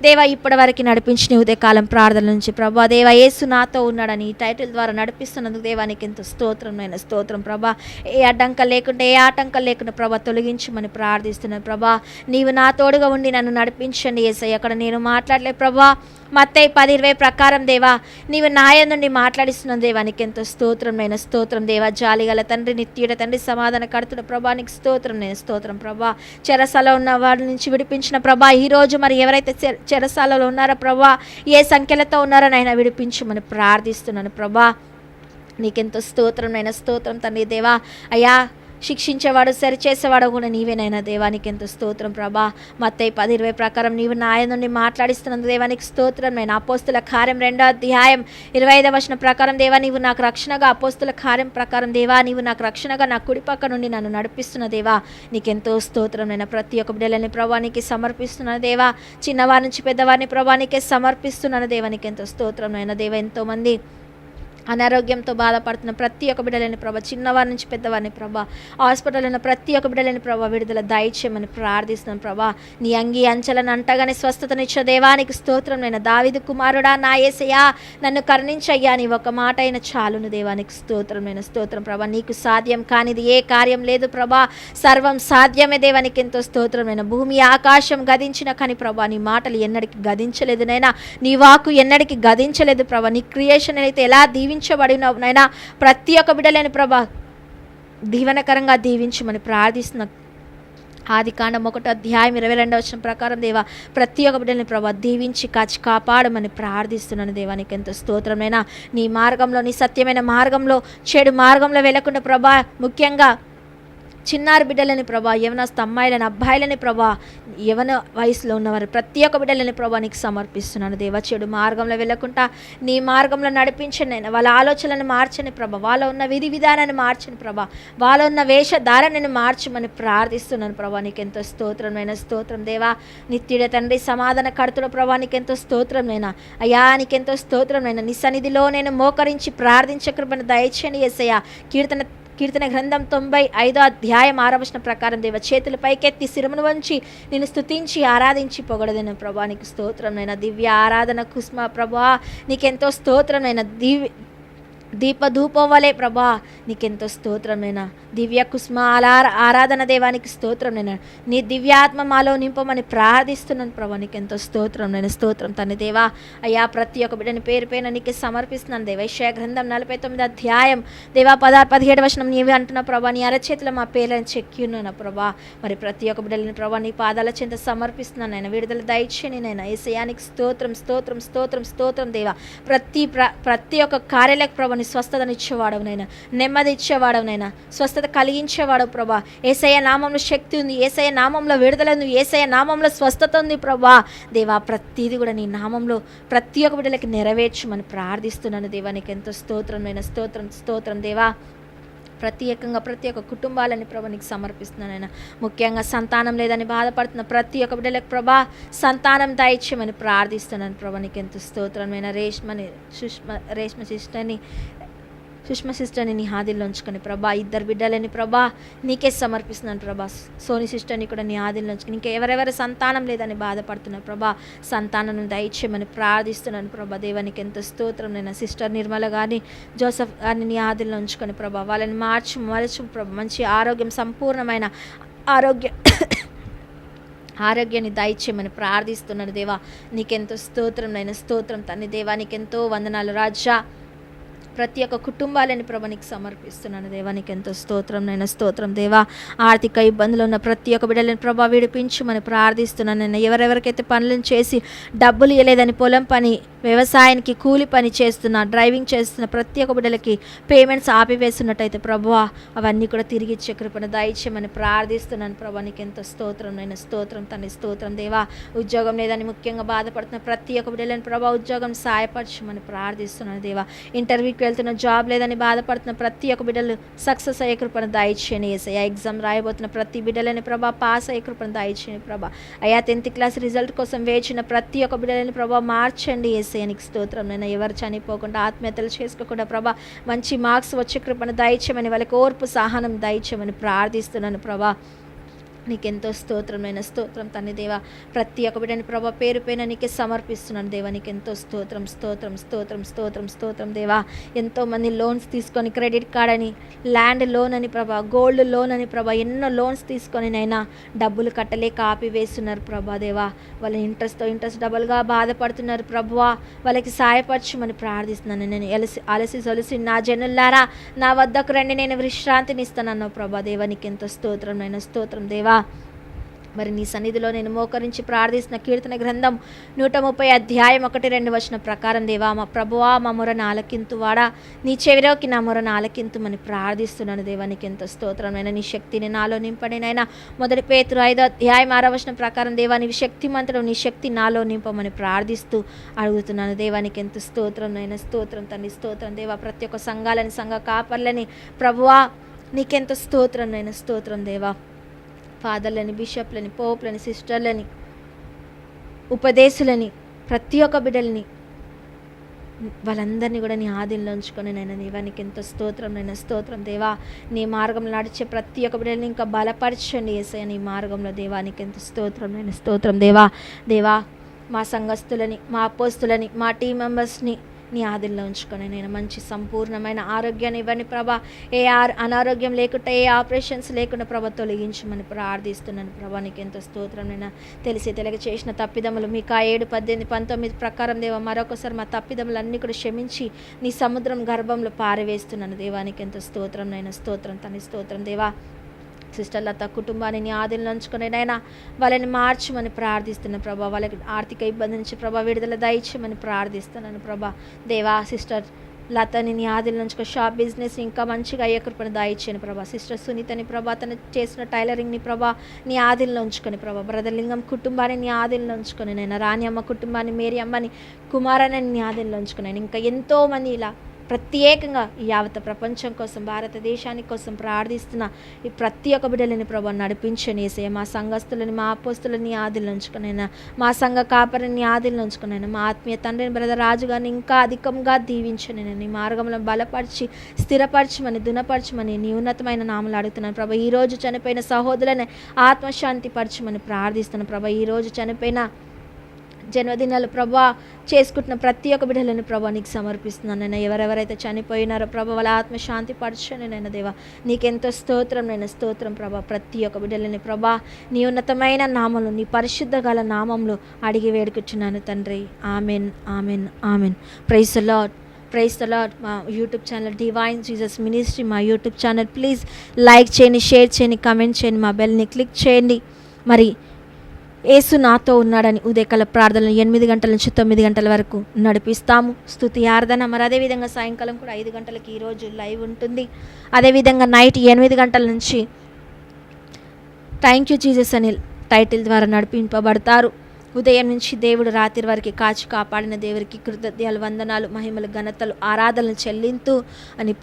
దేవా, ఇప్పటి వరకు నడిపించిన ఉదయకాలం ప్రార్థన నుంచి ప్రభా, దేవా యేసు నాతో ఉన్నాడని ఈ టైటిల్ ద్వారా నడిపిస్తున్నందుకు దేవా నీకు ఎంతో స్తోత్రం అయిన స్తోత్రం ప్రభా. ఏ అడ్డంకం లేకుండా ఏ ఆటంకం లేకుండా ప్రభా తొలగించమని ప్రార్థిస్తున్నాను ప్రభా. నీవు నా తోడుగా ఉండి నన్ను నడిపించండి యేసయ్య. అక్కడ నేను మాట్లాడలే ప్రభా, మత్తయి 10:20 ప్రకారం దేవా నీవు నాయ నుండి మాట్లాడిస్తున్నాను దేవా నీకు ఎంతో స్తోత్రం అయిన స్తోత్రం దేవా. జాలిగల తండ్రి, నిత్యుడ తండ్రి, సమాధాన కడుతున్న ప్రభా నీకు స్తోత్రం నేను స్తోత్రం ప్రభా. చెరసాల ఉన్న వారి నుంచి విడిపించిన ప్రభా, ఈరోజు మరి ఎవరైతే చెరసాలలో ఉన్నారో ప్రభా, ఏ సంఖ్యలతో ఉన్నారో నాయన విడిపించమని ప్రార్థిస్తున్నాను ప్రభా. నీకెంతో స్తోత్రం నైనా స్తోత్రం తండ్రి దేవా. అయ్యా, శిక్షించేవాడు సరిచేసేవాడు కూడా నీవేనైనా దేవానికి ఎంతో స్తోత్రం ప్రభా. మత్తయి 10:20 ప్రకారం నీవు నాయ నుండి మాట్లాడిస్తున్నందుకు దేవానికి స్తోత్రం నైనా. అపోస్తుల కార్యం 2వ అధ్యాయం 25వ వచనం ప్రకారం దేవా నీవు నాకు రక్షణగా, అపోస్తుల కార్యం ప్రకారం దేవా నీవు నాకు రక్షణగా నా కుడిపక్క నుండి నన్ను నడిపిస్తున్న దేవా నీకెంతో స్తోత్రం నైనా. ప్రతి ఒక్క బిడ్డలని ప్రభానికి సమర్పిస్తున్నాను దేవా. చిన్నవారి నుంచి పెద్దవారిని ప్రభానికే సమర్పిస్తున్నాను దేవానికి ఎంతో స్తోత్రం నైనా. దేవా, ఎంతోమంది అనారోగ్యంతో బాధపడుతున్న ప్రతి ఒక్క బిడ్డలని ప్రభా, చిన్నవారి నుంచి పెద్దవారిని ప్రభా, హాస్పిటల్లో ఉన్న ప్రతి ఒక్క బిడ్డలని ప్రభా విడుదల దయచేయమని ప్రార్థిస్తున్నాను ప్రభా. నీ అంగి అంచెలను అంటగానే స్వస్థతనిచ్చే దేవానికి స్తోత్రం నైనా. దావీదు కుమారుడా నా యేసయ్యా, నన్ను కరుణించయ్యా, నీ ఒక మాట అయిన చాలును దేవానికి స్తోత్రం నైనా స్తోత్రం ప్రభా. నీకు సాధ్యం కానిది ఏ కార్యం లేదు ప్రభా, సర్వం సాధ్యమే దేవానికి ఎంతో స్తోత్రం నైనా. భూమి ఆకాశం గదించిన కానీ ప్రభా నీ మాటలు ఎన్నడికి గదించలేదు నైనా, నీ వాక్కు ఎన్నడికి గదించలేదు ప్రభా. నీ క్రియేషన్ అయితే ఎలా దీవించబడినావు నైనా, ప్రతి ఒక్క బిడ్డలేని ప్రభా దీవెనకరంగా దీవించమని ప్రార్థిస్తున్నా. ఆదికాండం 1వ అధ్యాయం 22వ వచనం ప్రకారం దేవా ప్రతి ఒక్క బిడ్డని ప్రభా దీవించి కాచి కాపాడమని ప్రార్థిస్తున్నాను దేవానికి ఎంతో స్తోత్రమైనా. నీ మార్గంలో, నీ సత్యమైన మార్గంలో, చెడు మార్గంలో వెళ్లకుండా ప్రభా, ముఖ్యంగా చిన్నారి బిడ్డలని ప్రభా, యవనస్థ అమ్మాయిలని అబ్బాయిలని ప్రభా, యవన వయసులో ఉన్నవారు ప్రతి ఒక్క బిడ్డలని ప్రభా నీకు సమర్పిస్తున్నాను దేవా. చెడు మార్గంలో వెళ్ళకుండా నీ మార్గంలో నడిపించండి అయినా. వాళ్ళ ఆలోచనలను మార్చని ప్రభా, వాళ్ళ ఉన్న విధి విధానాన్ని మార్చని ప్రభా, వాళ్ళ ఉన్న వేషధారణని మార్చమని ప్రార్థిస్తున్నాను ప్రభా. నీకెంతో స్తోత్రమైన స్తోత్రం దేవా. నిత్యుడ తండ్రి, సమాధాన కడుతున్న ప్రభా నీకెంతో స్తోత్రమైనా. అయ్యా నీకెంతో స్తోత్రమైనా. నీ సన్నిధిలో నేను మోకరించి ప్రార్థించే కృపను దయచేయండి యేసయ్యా. కీర్తన గ్రంథం 95వ అధ్యాయం 6వ వచనం ప్రకారం దేవ చేతులు పైకెత్తి శిరమును వంచి నిన్ను స్తుతించి ఆరాధించి పొగడదైన ప్రభా నీకు స్తోత్రమైన. దివ్య ఆరాధన కుస్మ ప్రభా నీకెంతో స్తోత్రమైన. దీపధూపం వలె ప్రభా నీకెంతో స్తోత్రమైనా. దివ్య కుస్మ ఆరాధన దేవానికి స్తోత్రమైనా. నీ దివ్యాత్మ మాలో నింపమని ప్రార్థిస్తున్నాను ప్రభా. నీకెంతో స్తోత్రమైన స్తోత్రం తండ్రి దేవా. అయ్యా ప్రతి ఒక్క బిడ్డని పేరు పైన నీకే సమర్పిస్తున్నాను దేవా. యెషయా గ్రంథం 49వ అధ్యాయం దేవా 16-17 వచనం నీవే అంటున్నా ప్రభా, నీ అరచేతిలో మా పేర్లను చెక్కి ఉన్నాను ప్రభా. మరి ప్రతి ఒక్క బిడ్డలని ప్రభా నీ పాదాల చెంత సమర్పిస్తున్నాను నేను. విడుదల దయచేయని నేను. యేసయ్యానికి స్తోత్రం స్తోత్రం స్తోత్రం స్తోత్రం దేవా. ప్రతి ఒక్క కార్యాలకు ప్రభా స్వస్థతనిచ్చేవాడవునైనా, నెమ్మది ఇచ్చేవాడవునైనా, స్వస్థత కలిగించేవాడు ప్రభా. యేసయ్య నామంలో శక్తి ఉంది, యేసయ్య నామంలో విడుదల ఉంది, యేసయ్య నామంలో స్వస్థత ఉంది ప్రభా. దేవా ప్రతిదీ కూడా నీ నామంలో ప్రతి ఒక్క బిడ్డలకి నెరవేర్చమని ప్రార్థిస్తున్నాను దేవా. నీకు ఎంతో స్తోత్రమైన స్తోత్రం స్తోత్రం దేవా. ప్రత్యేకంగా ప్రతి ఒక్క కుటుంబాలని ప్రభా నీకు సమర్పిస్తున్నానైనా. ముఖ్యంగా సంతానం లేదని బాధపడుతున్న ప్రతి ఒక్క బిడ్డలకు ప్రభా సంతానం దయచేయమని ప్రార్థిస్తున్నాను ప్రభా. నీకు ఎంతో స్తోత్రమైన. సుష్మ సిస్టర్ని నీ ఆదిలో ఉంచుకొని ప్రభా. 2 బిడ్డలని ప్రభా నీకే సమర్పిస్తున్నాను ప్రభా. సోని సిస్టర్ని కూడా నీ ఆదిలో ఉంచుకొని, ఇంకా ఎవరెవరు సంతానం లేదని బాధపడుతున్నారు ప్రభా సంతానం దయచేయమని ప్రార్థిస్తున్నాను ప్రభా. దేవానికి ఎంతో స్తోత్రం. నేను సిస్టర్ నిర్మల గారిని, జోసఫ్ గారిని నీ ఆదిలో ఉంచుకొని ప్రభా వాళ్ళని మలచు ప్రభా. మంచి ఆరోగ్యం, సంపూర్ణమైన ఆరోగ్యాన్ని దయచేయమని ప్రార్థిస్తున్నాను దేవా. నీకెంతో స్తోత్రం నైనా, స్తోత్రం తండ్రి దేవా. నీకెంతో వందనాలు రాజా. ప్రతి ఒక్క కుటుంబాలని ప్రభా నీకు సమర్పిస్తున్నాను దేవా. నీకు ఎంతో స్తోత్రం నైనా, స్తోత్రం దేవా. ఆర్థిక ఇబ్బందులు ఉన్న ప్రతి ఒక్క బిడ్డలని ప్రభా విడిపించమని ప్రార్థిస్తున్నాను నైనా. ఎవరెవరికైతే పనులను చేసి డబ్బులు ఇవ్వలేదని పొలం పని, వ్యవసాయానికి కూలి పని చేస్తున్న, డ్రైవింగ్ చేస్తున్న ప్రతి ఒక్క బిడ్డలకి పేమెంట్స్ ఆపివేస్తున్నట్టయితే ప్రభువా అవన్నీ కూడా తిరిగి ఇచ్చే కృపను దయచేయమని ప్రార్థిస్తున్నాను ప్రభా. నీకు ఎంతో స్తోత్రం నైనా, స్తోత్రం తండ్రి, స్తోత్రం దేవా. ఉద్యోగం లేదని ముఖ్యంగా బాధపడుతున్న ప్రతి ఒక్క బిడ్డలని ప్రభా ఉద్యోగం సాయపరచమని ప్రార్థిస్తున్నాను దేవా. ఇంటర్వ్యూకి వెళ్తున్న జాబ్ లేదని బాధపడుతున్న ప్రతి ఒక్క బిడ్డలు సక్సెస్ అయ్యే కృపను దయచేయని యేసయ్యా. ఎగ్జామ్ రాయబోతున్న ప్రతి బిడ్డలని ప్రభా పాస్ అయ్యే కృపను దయచేయని ప్రభా. అయ్యా 10th క్లాస్ రిజల్ట్ కోసం వేచిన ప్రతి ఒక్క బిడ్డలని ప్రభా మార్చండి యేసయ్యా. నీకు స్తోత్రం నైనా. ఎవరు చనిపోకుండా ఆత్మహత్యలు చేసుకోకుండా ప్రభా మంచి మార్క్స్ వచ్చే కృపను దయచేయమని, వాళ్ళకి ఓర్పు సహనం దయచేయమని ప్రార్థిస్తున్నాను ప్రభా. నీకెంతో స్తోత్రమైన, స్తోత్రం తండ్రి దేవా. ప్రతి ఒక్క బిడ్డని ప్రభా పేరు పైన నీకే సమర్పిస్తున్నాను దేవా. నీకెంతో స్తోత్రం, స్తోత్రం, స్తోత్రం, స్తోత్రం, స్తోత్రం దేవా. ఎంతోమంది లోన్స్ తీసుకొని, క్రెడిట్ కార్డ్ అని, ల్యాండ్ లోన్ అని ప్రభా, గోల్డ్ లోన్ అని ప్రభా, ఎన్నో లోన్స్ తీసుకొని నైనా డబ్బులు కట్టలేక ఆపివేస్తున్నారు ప్రభా దేవా. వాళ్ళ ఇంట్రెస్ట్ డబుల్గా బాధపడుతున్నారు ప్రభువా. వాళ్ళకి సాయపరచమని ప్రార్థిస్తున్నాను. నేను అలసి సొలసి నా జనులారా నా వద్దకు రండి, నేను విశ్రాంతిని ఇస్తానన్నావు ప్రభా దేవా. నీకెంతో స్తోత్రం నైనా, స్తోత్రం దేవా. మరి నీ సన్నిధిలో నేను మోకరించి ప్రార్థిస్తున్న కీర్తన గ్రంథం 130 అధ్యాయం 1-2 ప్రకారం దేవా మా ప్రభువా మా మొరను ఆలకింతువాడా, నీ చెవిలోకి నా మొరను ఆలకింతుమని ప్రార్థిస్తున్నాను దేవా. నీకు ఎంతో స్తోత్రమైన నీ శక్తిని నాలో నింపడి నైనా. 1 పేతురు 5 అధ్యాయం 6 ప్రకారం దేవా నీ శక్తిమంతుడు, నీ శక్తి నాలో నింపమని ప్రార్థిస్తూ అడుగుతున్నాను దేవా. నీకు ఎంతో స్తోత్రం నైనా, స్తోత్రం తండ్రి, స్తోత్రం దేవా. ప్రతి ఒక్క సంఘాలని, సంఘ కాపర్లని ప్రభువా నీకెంతో స్తోత్రం నైనా, స్తోత్రం దేవా. ఫాదర్లని, బిషప్లని, పోపులని, సిస్టర్లని, ఉపదేశులని, ప్రతి ఒక్క బిడ్డలని వాళ్ళందరినీ కూడా నీ ఆధీనంలో ఉంచుకొని నైనా దేవా. నీకు ఎంతో స్తోత్రం నైనా, స్తోత్రం దేవా. నీ మార్గంలో నడిచే ప్రతి ఒక్క బిడ్డలని ఇంకా బలపరచండి యేసయ్య నీ మార్గంలో దేవా. నీకు ఎంతో స్తోత్రం నైనా, స్తోత్రం దేవా. దేవా మా సంఘస్థులని, మా అపోస్తులని, మా టీం మెంబర్స్ని నీ ఆదిలో ఉంచుకొని నేను మంచి సంపూర్ణమైన ఆరోగ్యాన్ని ఇవ్వండి ప్రభా. ఏ అనారోగ్యం లేకుండా, ఏ ఆపరేషన్స్ లేకుండా ప్రభా తొలగించమని ప్రార్థిస్తున్నాను ప్రభా. నీకు ఎంతో స్తోత్రం. నేను తెలియక చేసిన తప్పిదములు మీకా 7, 18, 19 ప్రకారం దేవా మరొకసారి మా తప్పిదములు అన్నీ కూడా క్షమించి నీ సముద్రం గర్భంలో పారవేస్తున్నాను దేవా. నీకు ఎంతో స్తోత్రం నైనా, స్తోత్రం తండ్రి, స్తోత్రం దేవా. సిస్టర్ లత కుటుంబాన్ని నీ ఆదిలో ఉంచుకొని నైనా వాళ్ళని మార్చమని ప్రార్థిస్తున్నాను ప్రభా. వాళ్ళకి ఆర్థిక ఇబ్బంది నుంచి ప్రభా విడుదల దయచేయమని ప్రార్థిస్తున్నాను ప్రభా దేవా. సిస్టర్ లతని నీ ఆదిలో ఉంచుకో, షాప్ బిజినెస్ ఇంకా మంచిగా అయ్యే కృపను దయచేయను ప్రభా. సిస్టర్ సునీతని ప్రభా తను చేసిన టైలరింగ్ని ప్రభా నీ ఆదిలో ఉంచుకొని ప్రభా. బ్రదర్ లింగం కుటుంబాన్ని నీ ఆదిలో ఉంచుకొని నైనా. రాణి అమ్మ కుటుంబాన్ని, మేరీ అమ్మని, కుమారాన్ని నీ ఆదిలో ఉంచుకొని ఇంకా ఎంతోమంది ఇలా ప్రత్యేకంగా ఈ యావత ప్రపంచం కోసం, భారతదేశానికి కోసం ప్రార్థిస్తున్న ఈ ప్రతి ఒక్క బిడ్డలని ప్రభా నడిపించని యేసయ్య. మా సంఘస్థులని, మా అపోస్తులని ఆదిలో ఉంచుకునైనా, మా సంఘ కాపరిని ఆదిలో ఉంచుకునైనా, మా ఆత్మీయ తండ్రిని బ్రదర్ రాజు గారిని ఇంకా అధికంగా దీవించని నీ మార్గంలో బలపరిచి స్థిరపరచమని, దునపరచమని నీ ఉన్నతమైన నామలు అడుగుతున్నాను ప్రభా. ఈరోజు చనిపోయిన సహోదరులని ఆత్మశాంతి పరచమని ప్రార్థిస్తున్నాను ప్రభా. ఈరోజు చనిపోయిన జన్మదినాలు ప్రభా చేసుకుంటున్న ప్రతి ఒక్క బిడ్డలను ప్రభా నీకు సమర్పిస్తున్నాను నేను. ఎవరెవరైతే చనిపోయినారో ప్రభా వాళ్ళ ఆత్మశాంతి పరచని నైనా దేవా. నీకెంతో స్తోత్రం నైనా, స్తోత్రం ప్రభా. ప్రతి ఒక్క బిడ్డలని ప్రభా నీ ఉన్నతమైన నామంలో, నీ పరిశుద్ధ గల నామంలో అడిగి వేడుకుచున్నాను తండ్రి. Amen, amen, amen. Praise the Lord, praise the Lord. మా YouTube channel divine Jesus ministry మా యూట్యూబ్ ఛానల్ ప్లీజ్ లైక్ చేయండి, షేర్ చేయండి, కమెంట్ చేయండి, మా బెల్ని క్లిక్ చేయండి. మరి యేసు నాతో ఉన్నాడని ఉదయకాల ప్రార్థనలు 8 గంటల నుంచి 9 గంటల వరకు నడిపిస్తాము. స్తుతి ఆరాధన. మరి అదేవిధంగా సాయంకాలం కూడా 5 గంటలకి ఈరోజు లైవ్ ఉంటుంది. అదేవిధంగా నైట్ 8 గంటల నుంచి థ్యాంక్ యూ జీసస్ అని టైటిల్ ద్వారా నడిపింపబడతారు. ఉదయం నుంచి దేవుడు రాత్రి వరకు కాచి కాపాడిన దేవుడికి కృతజ్ఞతలు, వందనాలు, మహిమలు, ఘనతలు, ఆరాధనలు చెల్లింతూ అని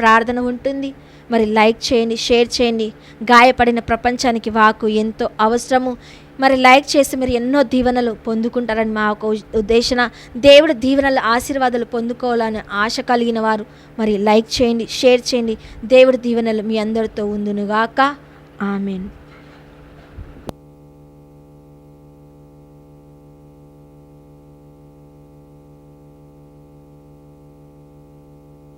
ప్రార్థన ఉంటుంది. మరి లైక్ చేయండి, షేర్ చేయండి. గాయపడిన ప్రపంచానికి వాకు ఎంతో అవసరము. మరి లైక్ చేసి మీరు ఎన్నో దీవెనలు పొందుకుంటారని మా ఒక ఉద్దేశన. దేవుడు దీవెనలు, ఆశీర్వాదాలు పొందుకోవాలని ఆశ కలిగిన వారు మరి లైక్ చేయండి, షేర్ చేయండి. దేవుడి దీవెనలు మీ అందరితో ఉందునుగాక. ఆమెన్.